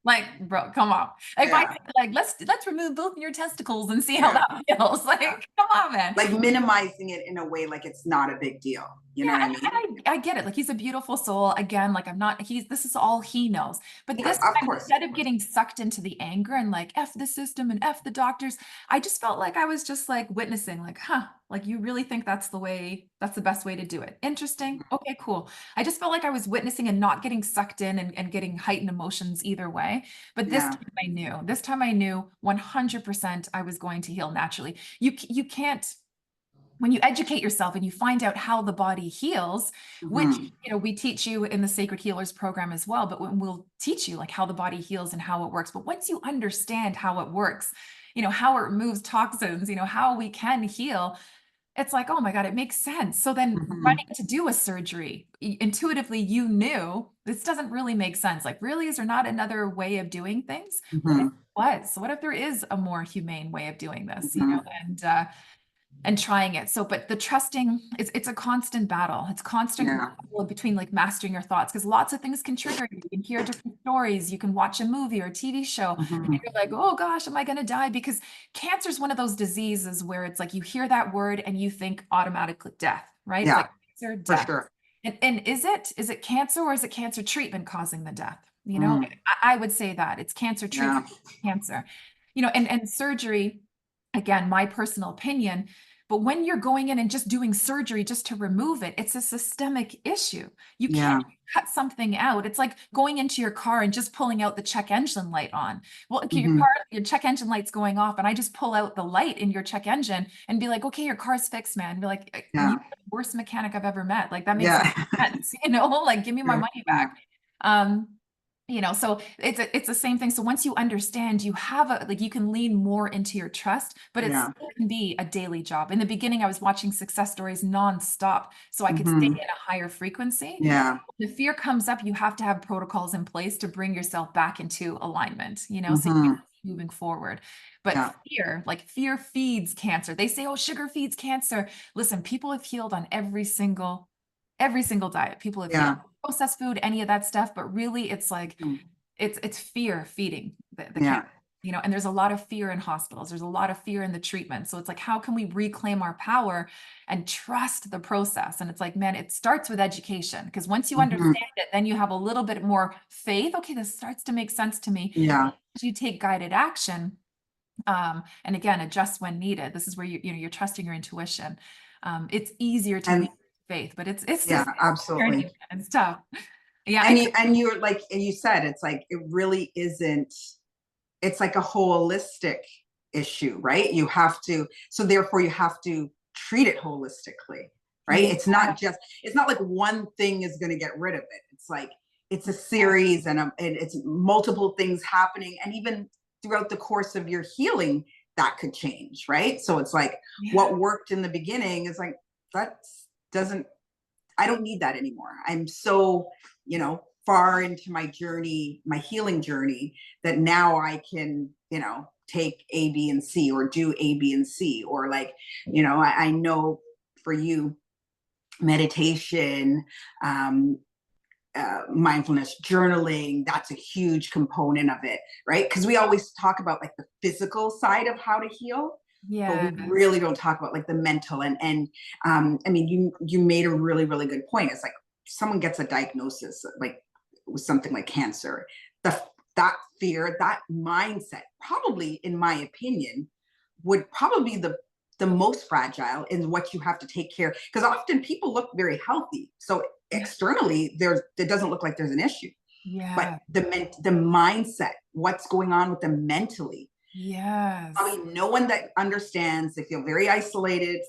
like, bro, come on. Like, if I Yeah. said, like, let's remove both of your testicles and see how Yeah. that feels. Like, Yeah. come on, man. Like minimizing it in a way like it's not a big deal. You know Yeah, what I mean? and I get it. Like he's a beautiful soul. Again, like I'm not, this is all he knows. But Yeah, this of time, course, of instead of course. getting sucked into the anger and like F the system and F the doctors, I just felt like I was just like witnessing, like, huh, like you really think that's the best way to do it. Interesting. Okay, cool. I just felt like I was witnessing and not getting sucked in and getting heightened emotions either way. But Yeah. this time I knew 100% I was going to heal naturally. You can't, when you educate yourself and you find out how the body heals, which Hmm. we teach you in the Sacred Healers program as well, but when we'll teach you like how the body heals and how it works. But once you understand how it works, how it removes toxins, how we can heal, it's like, oh my God, it makes sense. So then Hmm. running to do a surgery, intuitively you knew this doesn't really make sense. Like, really, is there not another way of doing things? What if Hmm. it was? So what if there is a more humane way of doing this? Hmm. And trying it. So, but the trusting, it's a constant battle. It's constant Yeah. battle between like mastering your thoughts, because lots of things can trigger you. You can hear different stories. You can watch a movie or a TV show, and Hmm. you're like, oh gosh, am I going to die? Because cancer is one of those diseases where it's like you hear that word and you think automatically death, right? It's Yeah, like cancer, for death. sure. And is it cancer, or is it cancer treatment causing the death? Mm. I would say that it's cancer Yeah. treatment, cancer, and surgery, again, my personal opinion. But when you're going in and just doing surgery just to remove it, it's a systemic issue. You can't Yeah. cut something out. It's like going into your car and just pulling out the check engine light on. Well, okay, Hmm. your check engine light's going off, and I just pull out the light in your check engine and be like, okay, your car's fixed, man. And be like, you Yeah. are the worst mechanic I've ever met. Like that makes no Yeah. sense, like give me my Yeah. money Yeah. back. Um, So it's the same thing. So once you understand, you have like you can lean more into your trust, but it Yeah. still can be a daily job. In the beginning, I was watching success stories nonstop so I could stay Hmm. at a higher frequency. Yeah. When the fear comes up, you have to have protocols in place to bring yourself back into alignment, so you Hmm. can keep moving forward. But Yeah. fear feeds cancer. They say, oh, sugar feeds cancer. Listen, people have healed on every single diet. People have healed Yeah. processed food, any of that stuff, but really it's like Mm. it's fear feeding the cancer. Yeah. And there's a lot of fear in hospitals. There's a lot of fear in the treatment. So it's like, how can we reclaim our power and trust the process? And it's like, man, it starts with education because once you Hmm. understand it, then you have a little bit more faith. Okay, this starts to make sense to me. Yeah. As you take guided action, and again, adjust when needed. This is where you're trusting your intuition. It's easier to And lead with faith, but it's yeah, just it's a journey, absolutely. and it's tough. Yeah, I And could. you're like, and you said it's like it really isn't, it's like a holistic issue, right? You have to, so therefore you have to treat it holistically, right? Yeah, It's not like one thing is going to get rid of it. It's like it's a series and it's multiple things happening, and even throughout the course of your healing that could change, right? So it's like yeah, what worked in the beginning is like that doesn't, I don't need that anymore. I'm so, far into my journey, my healing journey, that now I can, take A, B, and C, or do A, B, and C, or like, I know for you, meditation, um, mindfulness, journaling, that's a huge component of it, right? Because we always talk about like the physical side of how to heal, but we yes, really don't talk about like the mental. And I mean, you made a really really good point. It's like someone gets a diagnosis like with something like cancer, the that fear, that mindset, probably in my opinion, would probably be the most fragile in what you have to take care, because often people look very healthy, so yeah, externally it doesn't look like there's an issue, but yeah, the mindset, what's going on with them mentally, yes, probably no one that understands. They feel very isolated,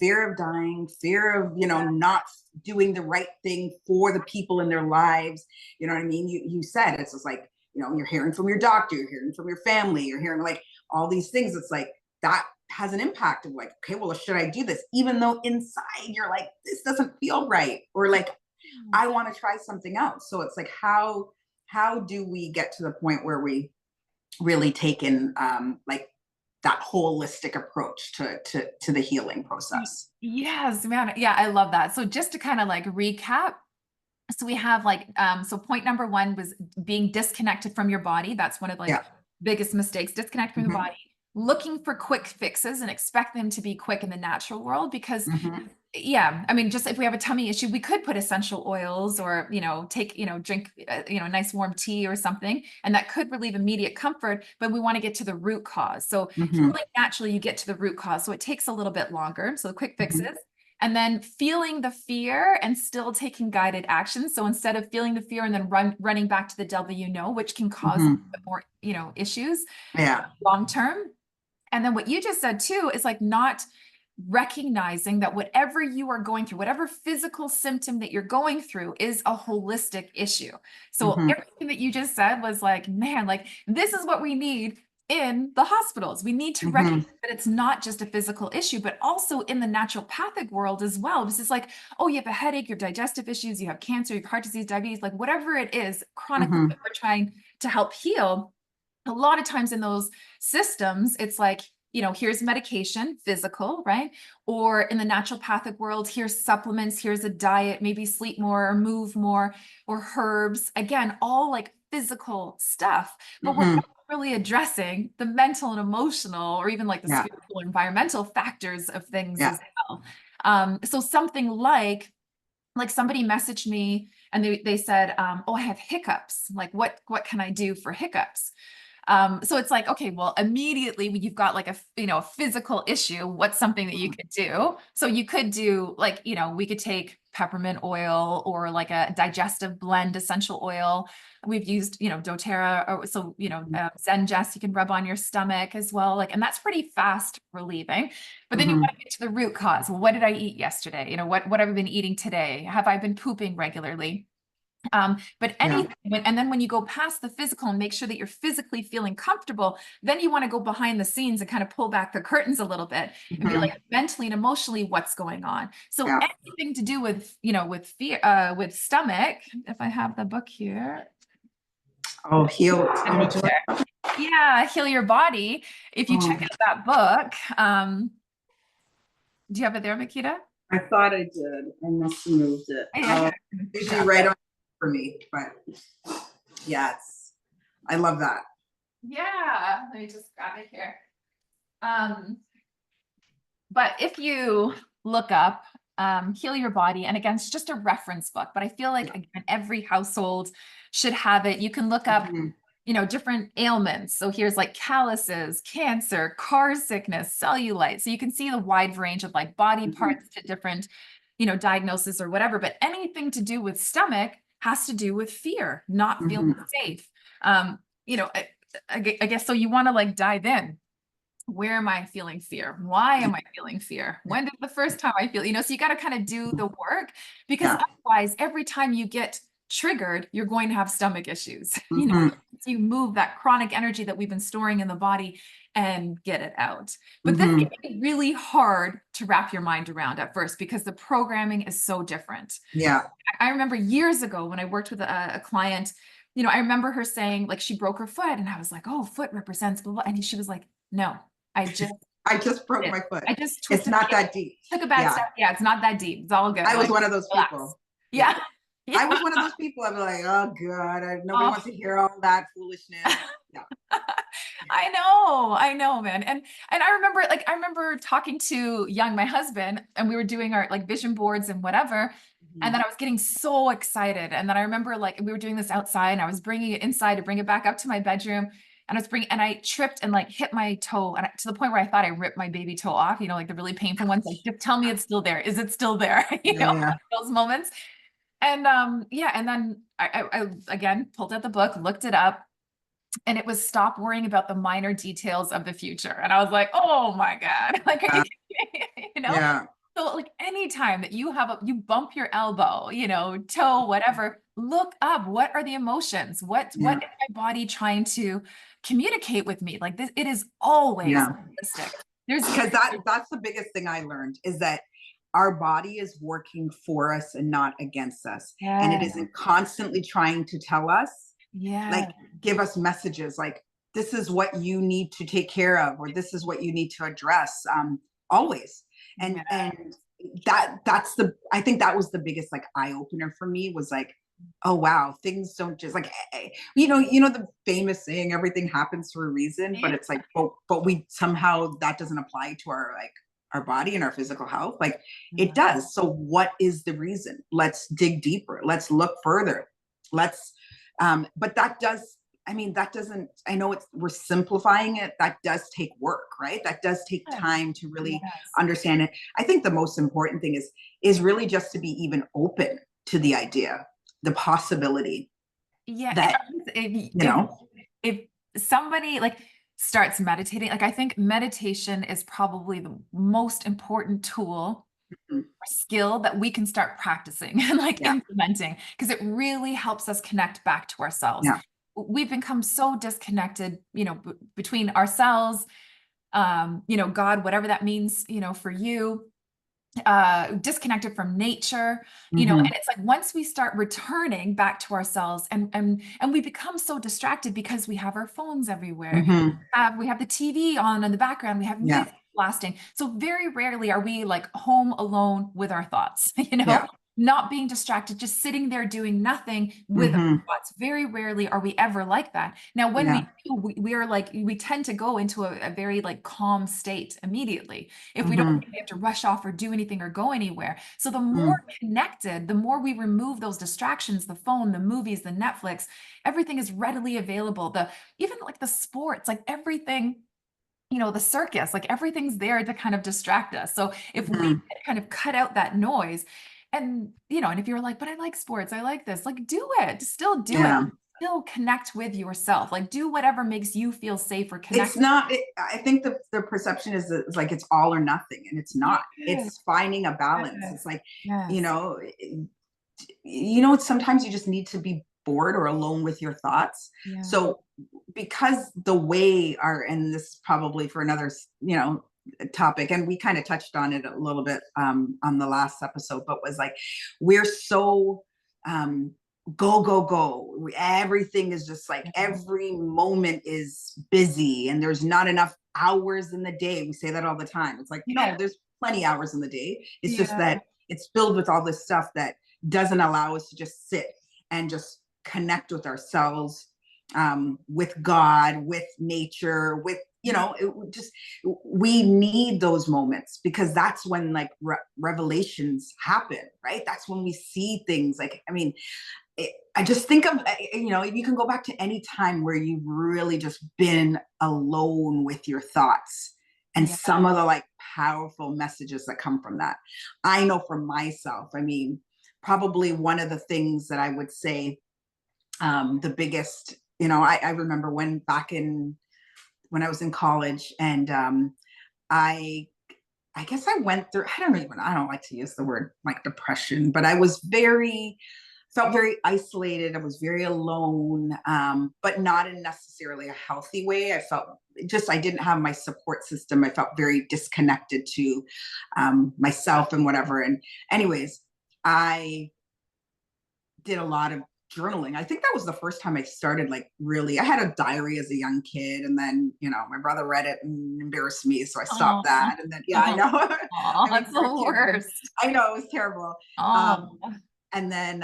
fear of dying, fear of not doing the right thing for the people in their lives. You know what I mean? You said it's just like, you're hearing from your doctor, you're hearing from your family, you're hearing like all these things. It's like that has an impact of like, okay, well, should I do this, even though inside you're like, this doesn't feel right, or like I want to try something else. So it's like, how do we get to the point where we really take in like that holistic approach to the healing process? yes, man. Yeah, I love that. So just to kind of like recap, so we have like so point number one was being disconnected from your body. That's one of like Yeah. biggest mistakes, disconnect from the Hmm. body, looking for quick fixes and expect them to be quick in the natural world because Hmm. yeah, I mean, just if we have a tummy issue, we could put essential oils or, take, drink, nice warm tea or something, and that could relieve immediate comfort, but we want to get to the root cause. So Hmm. healing naturally, you get to the root cause. So it takes a little bit longer. So the quick Hmm. fixes. And then feeling the fear and still taking guided action. So instead of feeling the fear and then running back to the devil, which can cause a Hmm. bit more, issues Yeah. long term. And then what you just said too is like not recognizing that whatever you are going through, whatever physical symptom that you're going through is a holistic issue. So Hmm. everything that you just said was like, man, like this is what we need in the hospitals. We need to Hmm. recognize that it's not just a physical issue, but also in the naturopathic world as well. This is like, oh, you have a headache, you have digestive issues, you have cancer, you have heart disease, diabetes, like whatever it is, chronically Hmm. that we're trying to help heal. A lot of times in those systems, it's like, here's medication, physical, right? Or in the naturopathic world, here's supplements, here's a diet, maybe sleep more or move more, or herbs. Again, all like physical stuff, but we're Hmm. not really addressing the mental and emotional, or even like the Yeah. spiritual, environmental factors of things Yeah. as well. So something like somebody messaged me and they said, oh, I have hiccups. Like, what can I do for hiccups? So it's like, okay, well, immediately when you've got like a physical issue, what's something that you Hmm. could do? So you could do like, we could take peppermint oil or like a digestive blend essential oil. We've used, doTERRA, or so, Zengest you can rub on your stomach as well. Like, and that's pretty fast relieving. But then you Hmm. want to get to the root cause. Well, what did I eat yesterday? What have I been eating today? Have I been pooping regularly? But Yeah. and then when you go past the physical and make sure that you're physically feeling comfortable, then you want to go behind the scenes and kind of pull back the curtains a little bit and be Mhm. like mentally and emotionally what's going on. So Yeah. anything to do with, with fear, with stomach, if I have the book here, Oh, heal. the book Joy. there. Yeah, Heal Your Body. If you check Oh, out that book, do you have it there, Makeda? I thought I did. I must have moved it. Yeah, Oh, here, I can usually grab right it. on for me, but yeah, I love that. Yeah, let me just grab it here. Um, But if you look up Heal Your Body, and again, it's just a reference book, but I feel like again, every household should have it. You can look up, Mhm. different ailments. So here's like calluses, cancer, car sickness, cellulite. So you can see the wide range of like body Mhm. parts to different, diagnosis or whatever. But anything to do with stomach has to do with fear, not feeling Mhm. safe. Um, you know, I guess so. You want to like dive in. Where am I feeling fear? Why am I feeling fear? When did the first time I feel, so you got to kind of do the work because Yeah. otherwise, every time you get triggered, you're going to have stomach issues. Mhm. So you move that chronic energy that we've been storing in the body and get it out. But this can Mhm. be really hard to wrap your mind around at first because the programming is so different. Yeah. I remember years ago when I worked with a client, I remember her saying like she broke her foot and I was like, oh, foot represents blah, blah. And she was like, no, I just I just broke did. my foot. I just It's twisted not my that deep. took a bad Yeah. step. Yeah, it's not that deep. It's all good. I was Like, one of those relax. people. Yeah. Yeah. I was Yeah. one of those people. I'm like, oh God, nobody Oh, wants to hear all that foolishness. Yeah. I know, man. And I remember talking to my husband, and we were doing our like vision boards and whatever. And Mhm. then I was getting so excited. And then I remember like we were doing this outside and I was bringing it inside to bring it back up to my bedroom. And and I tripped and like hit my toe to the point where I thought I ripped my baby toe off, like the really painful ones. Like, just tell me it's still there. Is it still there? Yeah. Yeah. Those moments. And yeah, and then I again pulled out the book, looked it up, and it was stop worrying about the minor details of the future. And I was like, oh my God. Like, are you kidding me? Yeah. So like anytime that you bump your elbow, toe, whatever, look up what are the emotions? What Yeah. is my body trying to communicate with me? Like this, it is always Yeah. realistic. There's Because that's the biggest thing I learned is that our body is working for us and not against us. And it yeah, isn't constantly trying to tell us, like, yeah, give us messages like, this is what you need to take care of, or this is what you need to address, always. yeah, And that's I think that was the biggest like eye opener for me was like, oh wow, things don't just like the famous saying everything happens for a reason, but it's like but we somehow that doesn't apply to our like our body and our physical health. Like it does. So what is the reason? Let's dig deeper. Let's look further. Let's but that does, I mean, that doesn't, I know we're simplifying it. That does take work, right? That does take time to really yes. understand it. I think the most important thing is really just to be even open to the idea, the possibility Yeah, and that, if you if know, if somebody like starts meditating, like I think meditation is probably the most important tool mm, or skill that we can start practicing and like yeah, implementing because it really helps us connect back to ourselves. yeah, We've become so disconnected, between ourselves, God, whatever that means, for you, disconnected from nature, and mm-hmm, it's like once we start returning back to ourselves and we become so distracted because we have our phones everywhere, mm-hmm, we have the TV on in the background, we have yeah, music blasting, so very rarely are we like home alone with our thoughts, yeah, not being distracted, just sitting there doing nothing with our mm-hmm, thoughts. Very rarely are we ever like that. Now when we yeah, do, we are like we tend to go into a very like calm state immediately if we don't mm-hmm, think we have to rush off or do anything or go anywhere. So the mm, more connected, the more we remove those distractions, the phone, the movies, the Netflix, everything is readily available. Even like the sports, like everything, the circus, like everything's there to kind of distract us. So if we mm-hmm, kind of cut out that noise and if you're like, but I like sports, I like this, like do it, still do it. yeah. Still connect with yourself. Like do whatever makes you feel safe or It's connect. not, I think the perception is like it's all or nothing, and it's not. Yes, It's finding a balance. yes, It's like, you yes. know, sometimes you just need to be bored or alone with your thoughts. Yeah. So because the way our, and this is probably for another, topic, and we kind of touched on it a little bit on the last episode, but was like, we're so um, go, go, go. Everything is just like every moment is busy and there's not enough hours in the day. We say that all the time. It's like, no, there's plenty hours in the day. It's just Yeah. that it's filled with all this stuff that doesn't allow us to just sit and just connect with ourselves, with God, with nature, with, just, we need those moments because that's when like revelations happen, right? That's when we see things like, I mean, I just think of, you can go back to any time where you've really just been alone with your thoughts and Yeah. some of the like powerful messages that come from that. I know for myself, I mean, probably one of the things that I would say, the biggest, I remember when I was in college and I I guess I went through, I don't like to use the word like depression, but felt very isolated. I was very alone, but not in necessarily a healthy way. I felt just, I didn't have my support system. I felt very disconnected to myself and whatever. And, anyways, I did a lot of journaling. I think that was the first time I started like really. I had a diary as a young kid, and then my brother read it and embarrassed me, so I stopped Oh, that. And then yeah, I know. I that's mean, the we're kids, and worst. I know it was terrible. Oh, Um, and then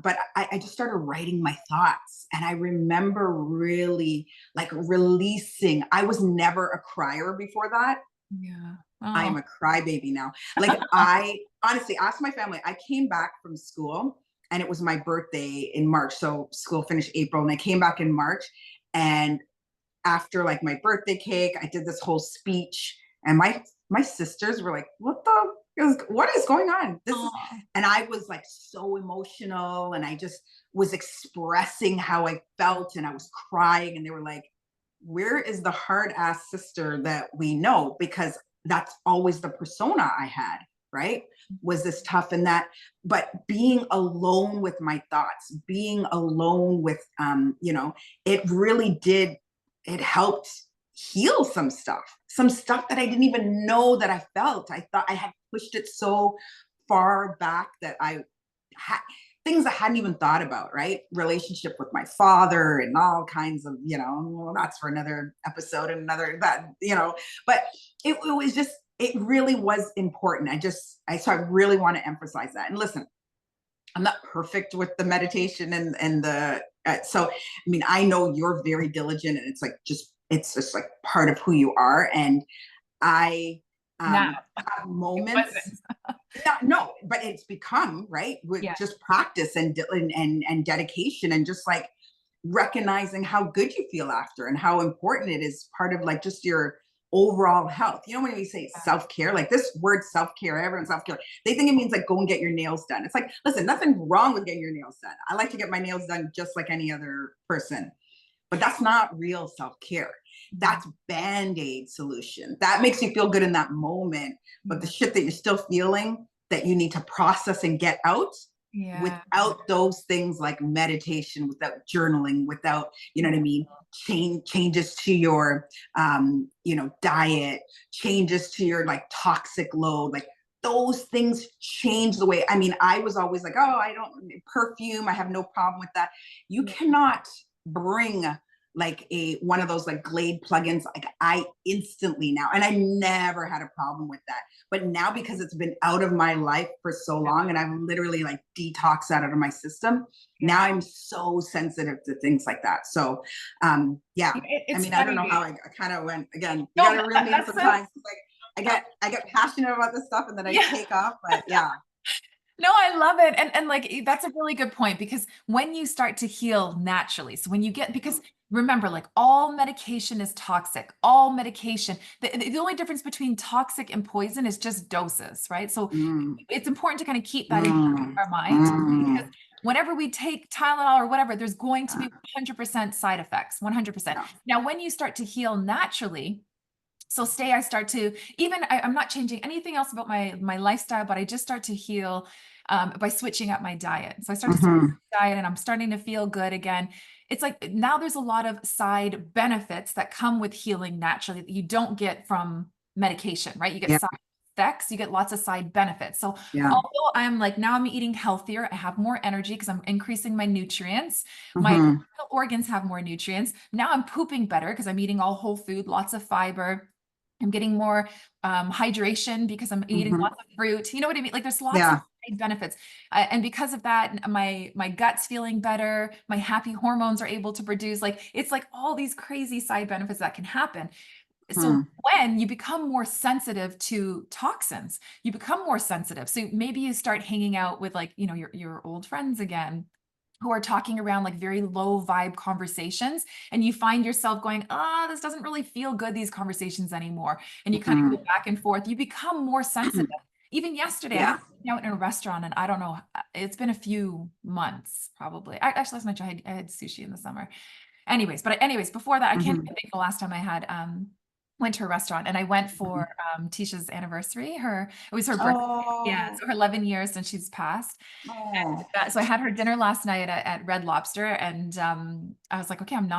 but I just started writing my thoughts, and I remember really like releasing. I was never a crier before that. yeah. I Oh, am a crybaby now. Like I honestly asked my family. I came back from school and it was my birthday in March. So school finished April and I came back in March. And after like my birthday cake, I did this whole speech and my sisters were like, what is going on? This is, oh, and I was like so emotional and I just was expressing how I felt and I was crying and they were like, where is the hard ass sister that we know? Because that's always the persona I had, right? Was this tough and that, but being alone with my thoughts, being alone with, it really did, it helped heal some stuff that I didn't even know that I felt. I thought I had pushed it so far back that I had things I hadn't even thought about, right? Relationship with my father and all kinds of, well, that's for another episode and another but it was just, it really was important. So I really want to emphasize that. And listen, I'm not perfect with the meditation and the, so, I mean, I know you're very diligent and it's just like part of who you are. And I now have it moments, wasn't. no, but it's become right with Yeah. just practice and dedication and just like recognizing how good you feel after and how important it is part of like just your overall health. When we say self-care, like this word self-care, everyone's self-care, they think it means like go and get your nails done. It's like, listen, nothing wrong with getting your nails done. I like to get my nails done just like any other person, but that's not real self-care. Yeah. That's band-aid solution. That makes you feel good in that moment, but the shit that you're still feeling that you need to process and get out, Yeah. without those things like meditation, without journaling, without, you know what I mean, changes to your diet, changes to your like toxic load, like those things change the way. I mean, I was always like, oh, I don't perfume, I have no problem with that. You cannot bring like a one of those like Glade plugins, like I instantly now, and I never had a problem with that. But now because it's been out of my life for so long and I've literally like detoxed that out of my system, now Yeah. I'm so sensitive to things like that. So yeah. I It's mean, I don't know how funny. I kind of went again. You No, gotta reel me in that's so, sometimes. Like I get passionate about this stuff and then I yeah. take off, but yeah. No, I love it. And like that's a really good point because when you start to heal naturally, so when you get, because remember, like all medication is toxic, all medication, the only difference between toxic and poison is just doses, right? So Mm, it's important to kind of keep that in mm, our mind because mm, whenever we take Tylenol or whatever, there's going to be 100% side effects, 100%. yeah. Now, when you start to heal naturally, so I start to, even I'm not changing anything else about my lifestyle, but I just start to heal by switching up my diet. So I started switching Hmm. my diet and I'm starting to feel good again. It's like now there's a lot of side benefits that come with healing naturally that you don't get from medication, right? You get Yeah. side effects, you get lots of side benefits. So Yeah. although I'm like now I'm eating healthier, I have more energy because I'm increasing my nutrients. My Hmm. organs have more nutrients. Now I'm pooping better because I'm eating all whole food, lots of fiber. I'm getting more hydration because I'm eating Hmm. lots of fruit. You know what I mean? Like there's lots of Yeah. benefits. And because of that, my gut's feeling better. My happy hormones are able to produce like it's like all these crazy side benefits that can happen. So Hmm. when you become more sensitive to toxins, you become more sensitive. So maybe you start hanging out with like, you know, your old friends again who are talking around like very low vibe conversations and you find yourself going, ah, this doesn't really feel good, these conversations anymore. And you kind of go Hmm. back and forth. You become more sensitive. Even yesterday, I Yeah. was sitting out in a restaurant and I don't know, it's been a few months probably. Actually, last night I had sushi in the summer. Anyways, before that, I can't Hmm. even think the last time I had went to a restaurant and I went for Tisha's anniversary. It was her birthday. Yeah, Oh. so her 11 years since she's passed. Oh. So I had her dinner last night at Red Lobster, and I was like, okay, I'm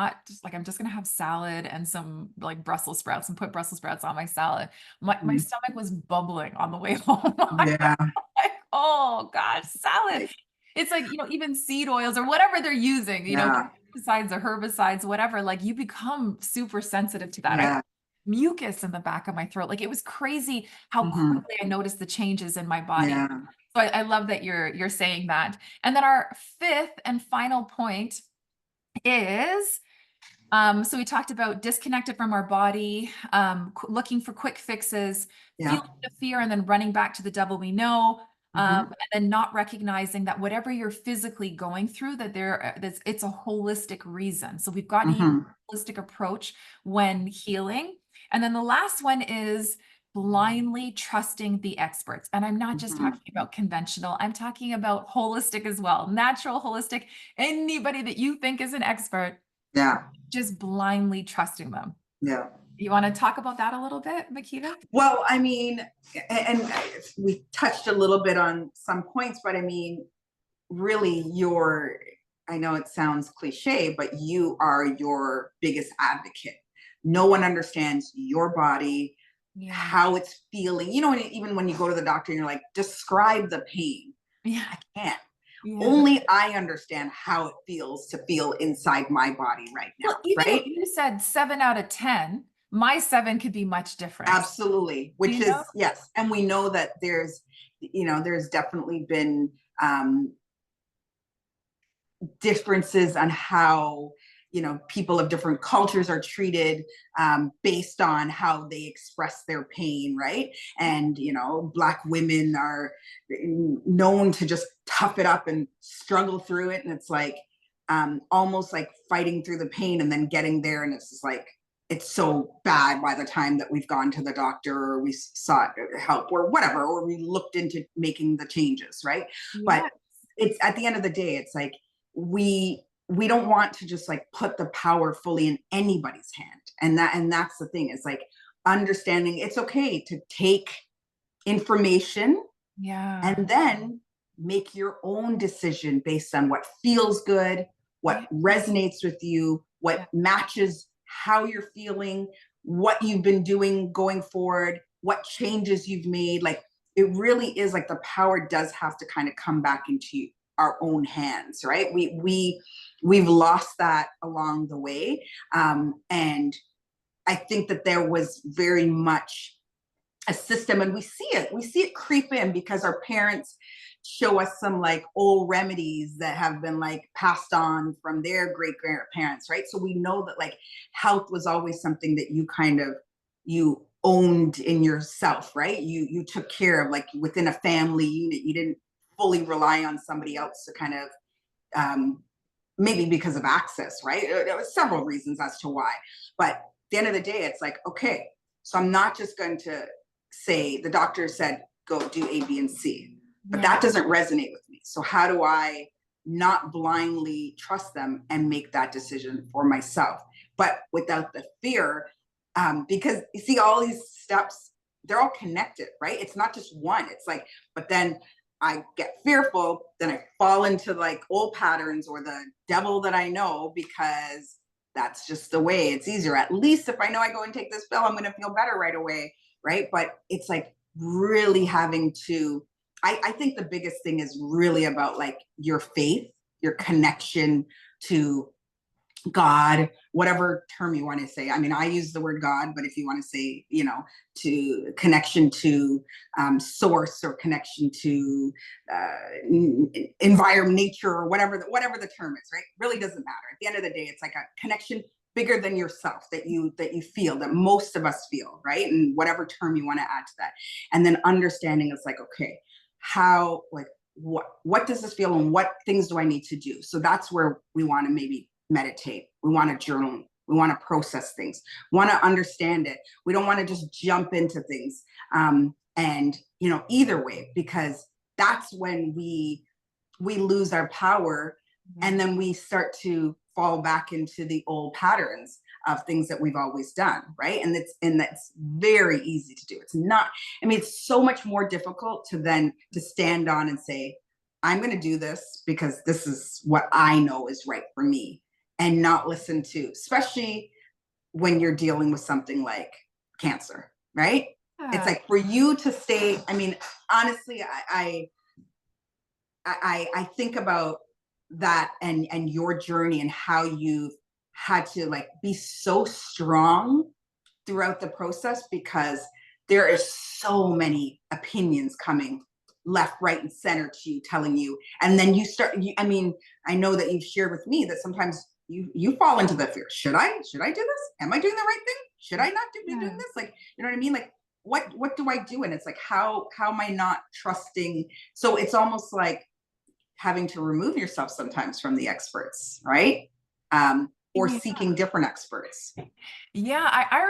just gonna have salad and some like Brussels sprouts and put Brussels sprouts on my salad. My Mhm. stomach was bubbling on the way home. I'm Yeah. like, oh gosh, salad. It's like, you know, even seed oils or whatever they're using, you know, Yeah. pesticides or herbicides, whatever, like you become super sensitive to that. I Yeah. mucus in the back of my throat. Like it was crazy how Hmm. quickly I noticed the changes in my body. Yeah. So I love that you're saying that. And then our fifth and final point is so we talked about disconnected from our body, looking for quick fixes, Yeah. feeling the fear, and then running back to the devil we know, Hmm. and then not recognizing that whatever you're physically going through, that's it's a holistic reason. So we've got to use Hmm. a holistic approach when healing. And then the last one is blindly trusting the experts. And I'm not just Hmm. talking about conventional, I'm talking about holistic as well, natural, holistic, anybody that you think is an expert Yeah. just blindly trusting them. Yeah. You want to talk about that a little bit, Makeda? Well, I mean, and we touched a little bit on some points, but I mean, really, I know it sounds cliche, but you are your biggest advocate. No one understands your body, Yeah. how it's feeling. You know, even when you go to the doctor and you're like, describe the pain. Yeah. I can't. Yeah. Only I understand how it feels to feel inside my body right now, Well, even if right? you said 7 out of 10, my seven could be much different. Absolutely, which You know? is, yes. And we know that there's definitely been um, differences on how people of different cultures are treated based on how they express their pain, right? And Black women are known to just tough it up and struggle through it, and it's like almost like fighting through the pain and then getting there, and it's just like it's so bad by the time that we've gone to the doctor or we sought help or whatever, or we looked into making the changes, right? But Yeah. it's at the end of the day, it's like we don't want to just like put the power fully in anybody's hand, and that's the thing. It's like understanding it's okay to take information Yeah. and then make your own decision based on what feels good, what Yeah. resonates with you, what Yeah. matches how you're feeling, what you've been doing going forward, what changes you've made. Like it really is like the power does have to kind of come back into our own hands, right? We've lost that along the way, and I think that there was very much a system, and we see it creep in because our parents show us some like old remedies that have been like passed on from their great grandparents, right? So we know that like health was always something that you owned in yourself, right? You took care of, like within a family unit. You didn't fully rely on somebody else to kind of maybe because of access, right? There was several reasons as to why, but at the end of the day, it's like, okay, so I'm not just going to say the doctor said go do A, B, and C, but Yeah. that doesn't resonate with me. So how do I not blindly trust them and make that decision for myself, but without the fear? Because you see, all these steps, they're all connected, right? It's not just one. It's like, but then I get fearful, then I fall into like old patterns or the devil that I know, because that's just the way it's easier. At least if I know I go and take this pill, I'm going to feel better right away. Right. But it's like really having to, I think the biggest thing is really about like your faith, your connection to God, whatever term you want to say. I mean, I use the word God, but if you want to say, to connection to source, or connection to environment, nature, or whatever the term is, right? Really doesn't matter. At the end of the day, it's like a connection bigger than yourself that you feel, that most of us feel, right? And whatever term you want to add to that, and then understanding it's like, okay, how, like, what does this feel, and what things do I need to do? So that's where we want to maybe meditate. We want to journal. We want to process things. We want to understand it. We don't want to just jump into things. And either way, because that's when we lose our power, and then we start to fall back into the old patterns of things that we've always done, right? And that's very easy to do. It's not, I mean, it's so much more difficult to stand on and say, I'm going to do this because this is what I know is right for me, and not listen to, especially when you're dealing with something like cancer, right? It's Yeah. like for you to stay, I mean, honestly, I think about that, and your journey, and how you had to like be so strong throughout the process, because there is so many opinions coming left, right, and center to you, telling you, and then I mean, I know that you've shared with me that sometimes you fall into the fear. Should I do this? Am I doing the right thing? Should I not be doing Yeah. this? Like, you know what I mean? Like, what do I do? And it's like, how am I not trusting? So it's almost like having to remove yourself sometimes from the experts, right? Or Yeah. seeking different experts. Yeah, I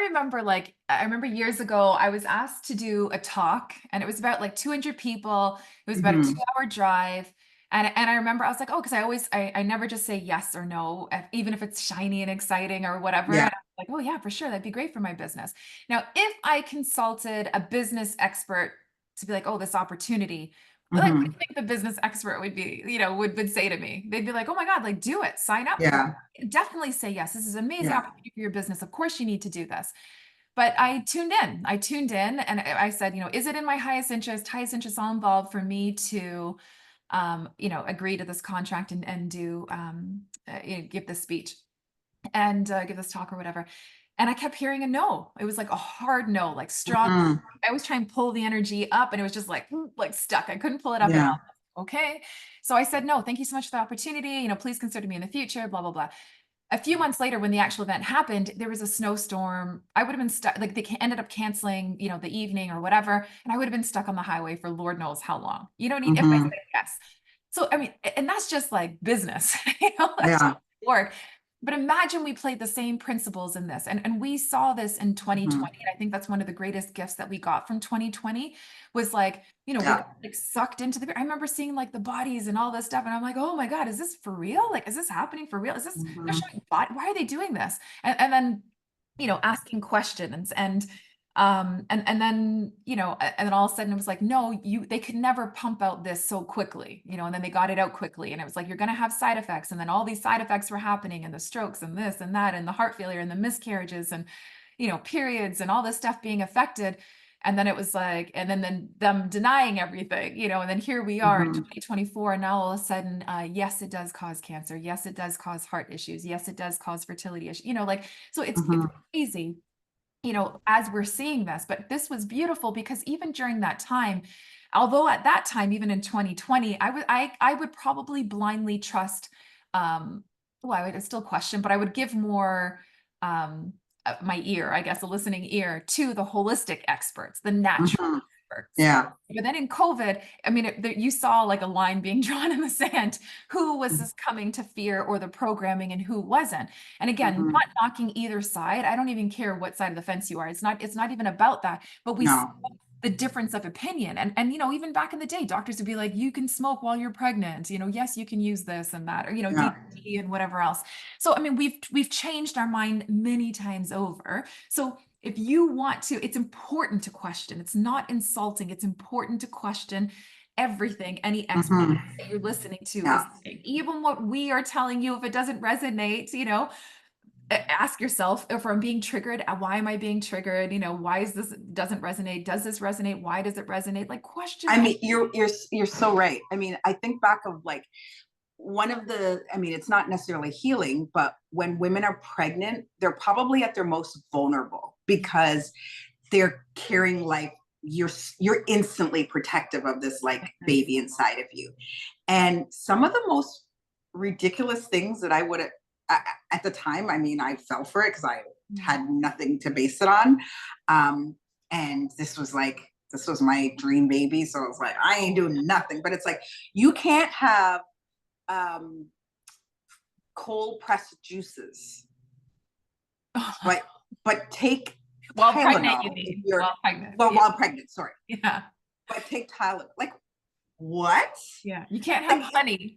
remember years ago I was asked to do a talk, and it was about like 200 people. It was about a Mm-hmm. 2 hour drive. And I remember I was like, oh, because I never just say yes or no, even if it's shiny and exciting or whatever. Yeah. And I was like, oh yeah, for sure, that'd be great for my business. Now, if I consulted a business expert to be like, oh, this opportunity, like, what do Mm-hmm. you think the business expert would be, would say to me? They'd be like, oh my God, like do it, sign up for Yeah. it. Definitely say yes. This is an amazing Yeah. opportunity for your business. Of course you need to do this. But I tuned in. I tuned in and I said, is it in my highest interest all involved for me to agree to this contract and do give this speech and give this talk or whatever. And I kept hearing a no. It was like a hard no, like strong. Mm-hmm. I was trying to pull the energy up and it was just like stuck. I couldn't pull it up at Yeah. all. Okay. So I said, no, thank you so much for the opportunity. Please consider me in the future, blah, blah, blah. A few months later, when the actual event happened, there was a snowstorm. I would have been stuck, like they ended up canceling, the evening or whatever. And I would have been stuck on the highway for Lord knows how long. You know what I mean? If I Mm-hmm. said yes. So, I mean, and that's just like business, that's just Yeah. work. But imagine we played the same principles in this. And we saw this in Mm-hmm. 2020. And I think that's one of the greatest gifts that we got from 2020 was like, we Yeah. got like sucked into I remember seeing like the bodies and all this stuff. And I'm like, oh my God, is this for real? Like, is this happening for real? They're Mm-hmm. showing body, why are they doing this? And then, asking questions and then and then all of a sudden it was like no they could never pump out this so quickly and then they got it out quickly and it was like you're going to have side effects and then all these side effects were happening and the strokes and this and that and the heart failure and the miscarriages and periods and all this stuff being affected and then it was like and then them denying everything and then here we are in Mm-hmm. 2024 and now all of a sudden yes it does cause cancer, yes it does cause heart issues, yes it does cause fertility issues, like so it's Mm-hmm. crazy as we're seeing this. But this was beautiful because even during that time, although at that time, even in 2020, I would probably blindly trust, well, I would still question, but I would give more my ear, I guess, a listening ear to the holistic experts, the natural Mm-hmm. experts. Yeah. But then in COVID, I mean, you saw like a line being drawn in the sand. Who was this coming to fear or the programming and who wasn't? And again, Mm-hmm. not knocking either side. I don't even care what side of the fence you are. It's not even about that. But we saw No. the difference of opinion. And even back in the day, doctors would be like, you can smoke while you're pregnant. Yes, you can use this and that, or Yeah. DDT and whatever else. So I mean, we've changed our mind many times over. So if you want to, it's important to question. It's not insulting. It's important to question everything any expert Hmm. that you're listening to is Yeah. saying. Even what we are telling you, if it doesn't resonate, ask yourself, if I'm being triggered, why am I being triggered? Why is this doesn't resonate? Does this resonate? Why does it resonate? Like, question I all. mean, you're so right. I mean, I think back of like one of the, I mean, it's not necessarily healing, but when women are pregnant, they're probably at their most vulnerable because they're carrying like you're instantly protective of this like Yes. baby inside of you. And some of the most ridiculous things that I would at the time, I mean, I fell for it because I Yeah. had nothing to base it on. Um, and this was my dream baby. So I was like, I ain't doing nothing. But it's like, you can't have um, cold pressed juices, but take While pregnant, you Tylenol if mean? you're While pregnant. well Yeah. while pregnant. Sorry, Yeah. but take Tylenol. Like what? Yeah. You can't Like have honey.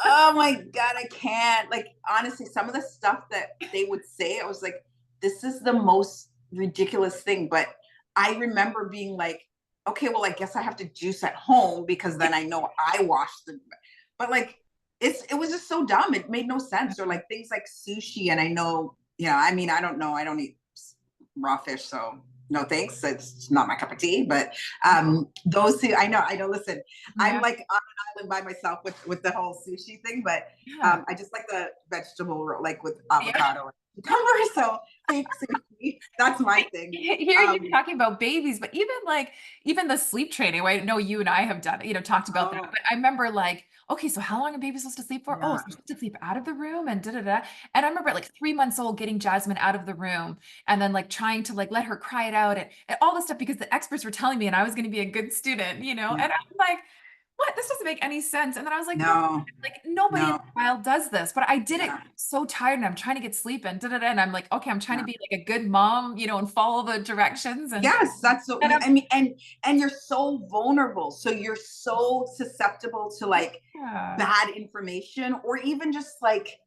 oh my god, I can't. Like honestly, some of the stuff that they would say, I was like, this is the most ridiculous thing. But I remember being like, okay, well, I guess I have to juice at home because then I know I washed the. But like, it was just so dumb. It made no sense. Or like things like sushi, and I know, I mean, I don't know. I don't eat raw fish, so no thanks. It's not my cup of tea. But those two, I know. Listen, I'm Yeah. like on an island by myself with the whole sushi thing, but Yeah. I just like the vegetable like with Yeah. avocado and cucumber. So fake sushi, that's my thing. Hear you Um, talking about babies, but even the sleep training, right? I know you and I have done, talked about that. oh But I remember like, okay, so how long are babies supposed to sleep for? Oh, yeah, so she's supposed to sleep out of the room and da da da. And I remember at like 3 months old getting Jasmine out of the room and then like trying to like let her cry it out and all this stuff because the experts were telling me and I was going to be a good student. yeah, And I'm like, what? This doesn't make any sense. And then I was like, no, no, like nobody in no, the wild does this, but I did it yeah, so tired and I'm trying to get sleep and da da da. And I'm like, okay, I'm trying to yeah. be like a good mom, and follow the directions. Yes, that's so. And I'm, I mean, and you're so vulnerable, so you're so susceptible to like yeah, bad information or even just like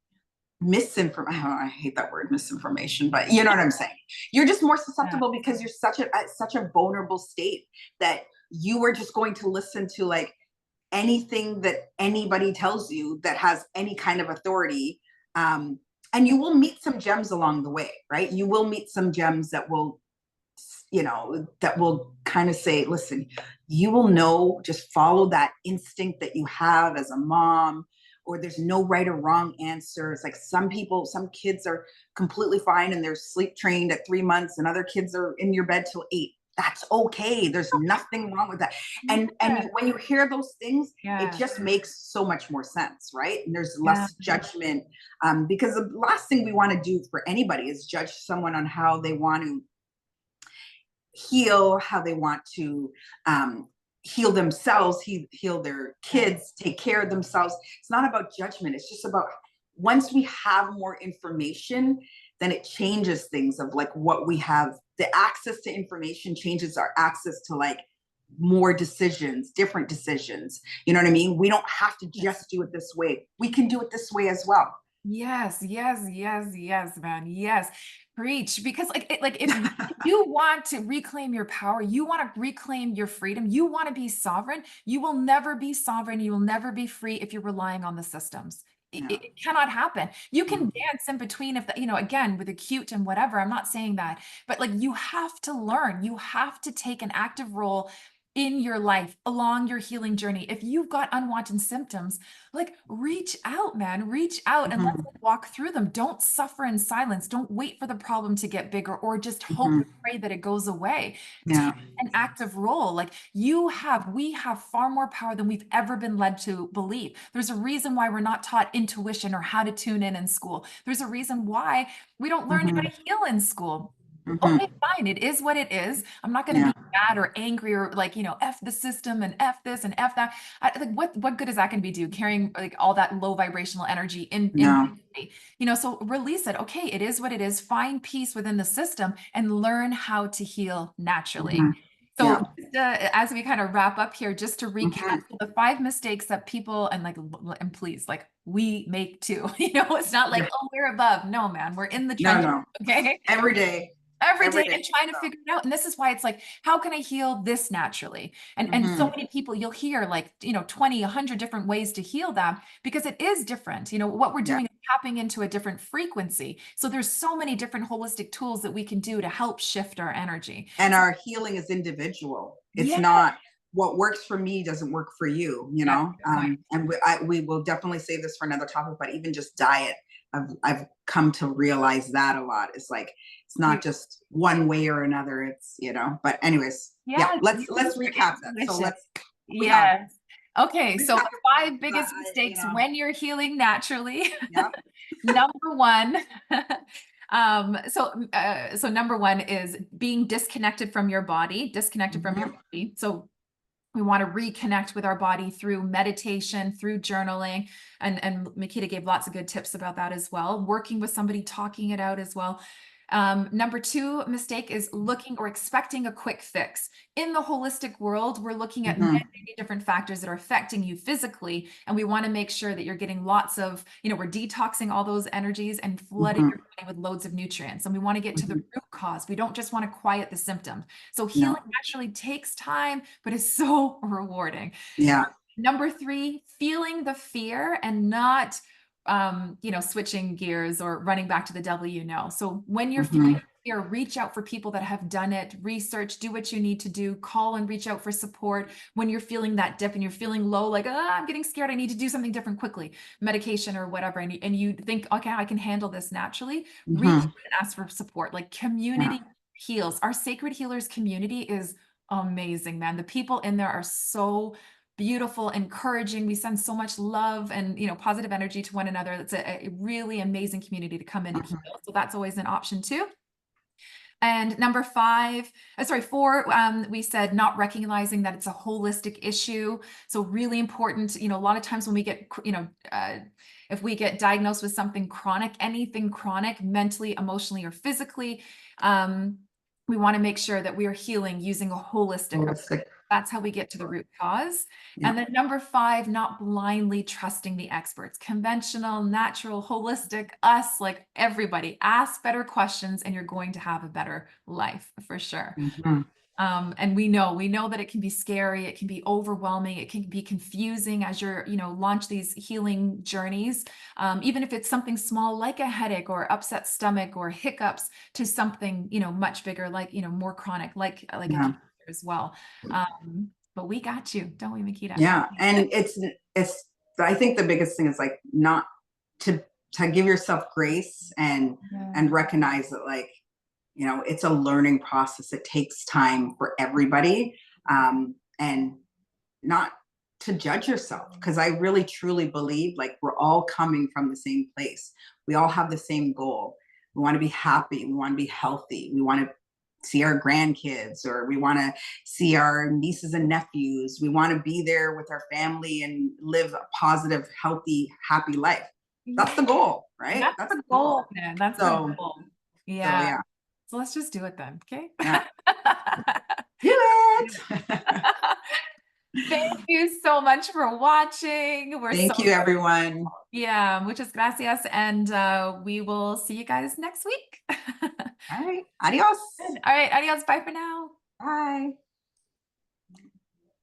misinformation. I hate that word, misinformation, but you know what I'm saying. You're just more yeah, susceptible because you're such a vulnerable state that you are just going to listen to like anything that anybody tells you that has any kind of authority. Um, and you will meet some gems along the way, right? You will meet some gems that will, that will kind of say, listen, you will know, just follow that instinct that you have as a mom, or there's no right or wrong answer. It's like some kids are completely fine and they're sleep trained at 3 months, and other kids are in your bed till 8. That's okay. There's nothing wrong with that. And yeah, when you hear those things, it yeah, just makes so much more sense, right? And there's yeah, less judgment, because the last thing we want to do for anybody is judge someone on how they want to heal, how they want to heal themselves, heal their yeah. kids, take care of themselves. It's not about judgment. It's just about once we have more information, then it changes things of like what we have. The access to information changes our access to like more decisions, different decisions. You know what I mean? We don't have to Yes. just do it this way. We can do it this way as well. Yes, yes, yes, yes, man. Yes. Preach. Because like if you want to reclaim your power, you want to reclaim your freedom, you want to be sovereign, you will never be sovereign, you will never be free if you're relying on the systems. It, Yeah. it cannot happen. You can Mm-hmm. dance in between if again with the cute and whatever. I'm not saying that, but like you have to learn, you have to take an active role in your life along your healing journey. If you've got unwanted symptoms, like reach out, man, reach out and let's Mm-hmm. like, walk through them. Don't suffer in silence. Don't wait for the problem to get bigger or just hope Mm-hmm. and pray that it goes away. Take Yeah. an active role. Like we have far more power than we've ever been led to believe. There's a reason why we're not taught intuition or how to tune in school. There's a reason why we don't learn how Mm-hmm. to heal in school. Okay, Mm-hmm. fine. It is what it is. I'm not going to Yeah. be mad or angry or like, F the system and F this and F that. Like what good is that going to be do carrying like all that low vibrational energy in No. so release it. Okay, it is what it is. Find peace within the system and learn how to heal naturally. Mm-hmm. So Yeah. just, as we kind of wrap up here, just to recap, Mm-hmm. so the 5 mistakes that people and please, like we make too. It's not like, Yeah. oh, we're above. No, man, we're in the No, trenches. no. Okay. Every day. every every day day. and trying to So, figure it out. And this is why it's like, how can I heal this naturally? And so mhm. many people you'll hear like, 20, 100 different ways to heal that because it is different. What we're Yeah. doing is tapping into a different frequency. So there's so many different holistic tools that we can do to help shift our energy. And So our healing is individual. It's yeah, not what works for me doesn't work for you, you that's a know? good point. And we will definitely save this for another topic, but even just diet, I've come to realize that a lot. It's like, it's not just one way or another. It's, but anyways, yeah, Yes, let's your recap that. So intuition. we have Yes. Okay, so recap the your five questions. biggest mistakes when you're healing naturally. Yeah. Number one, so number one is being disconnected from your body, disconnected from your Mhm. body. So we want to reconnect with our body through meditation, through journaling, and Makeda gave lots of good tips about that as well. Working with somebody, talking it out as well. Number two mistake is looking or expecting a quick fix. In the holistic world, we're looking at many, Mhm. many different factors that are affecting you physically, and we want to make sure that you're getting lots of, we're detoxing all those energies and flooding Mhm. your body with loads of nutrients. And we want to get to the Mhm. root cause. We don't just want to quiet the symptoms. So healing No. actually takes time, but is so rewarding. Yeah. Number three, feeling the fear and not, switching gears or running back to the devil, So when you're feeling Mhm. fear, reach out for people that have done it, research, do what you need to do, call and reach out for support. When you're feeling that dip and you're feeling low, like, I'm getting scared, I need to do something different quickly, medication or whatever, and you think, okay, I can handle this naturally, reach out Mhm. and ask for support. Like Yeah. community heals. Our Sacred Healers community is amazing, man. The people in there are so beautiful, encouraging. We send so much love and positive energy to one another. It's a really amazing community to come in and Mhm. heal. So that's always an option too. And number four, we said not recognizing that it's a holistic issue. So really important, a lot of times when we get, if we get diagnosed with something chronic, anything chronic, mentally, emotionally, or physically, we want to make sure that we are healing using a holistic approach. Holistic. That's how we get to the root cause. Yeah. And then number five, not blindly trusting the experts, conventional, natural, holistic, us, like everybody. Ask better questions and you're going to have a better life for sure. Mhm. And we know that it can be scary, it can be overwhelming, it can be confusing as you're, launch these healing journeys. Even if it's something small like a headache or upset stomach or hiccups to something, much bigger, like, more chronic, like a Yeah. cancer as well. But we got you, don't we, Makeda? Yeah. And it's I think the biggest thing is like not to give yourself grace and Yeah. recognize that, like, it's a learning process. It takes time for everybody. And not to judge yourself, because I really truly believe like we're all coming from the same place. We all have the same goal. We want to be happy, we want to be healthy, we want to see our grandkids, or we want to see our nieces and nephews. We want to be there with our family and live a positive, healthy, happy life. That's Yeah, the goal, right? that's That's the the goal. goal, man. That's the So goal. so Yeah. yeah. So let's just do it then, okay? Yeah. Do it. Thank you so much for watching. We're so, Thank you, everyone. yeah, muchas gracias. And we will see you guys next week. All right. Adios. All right, adios. Bye for now. Bye.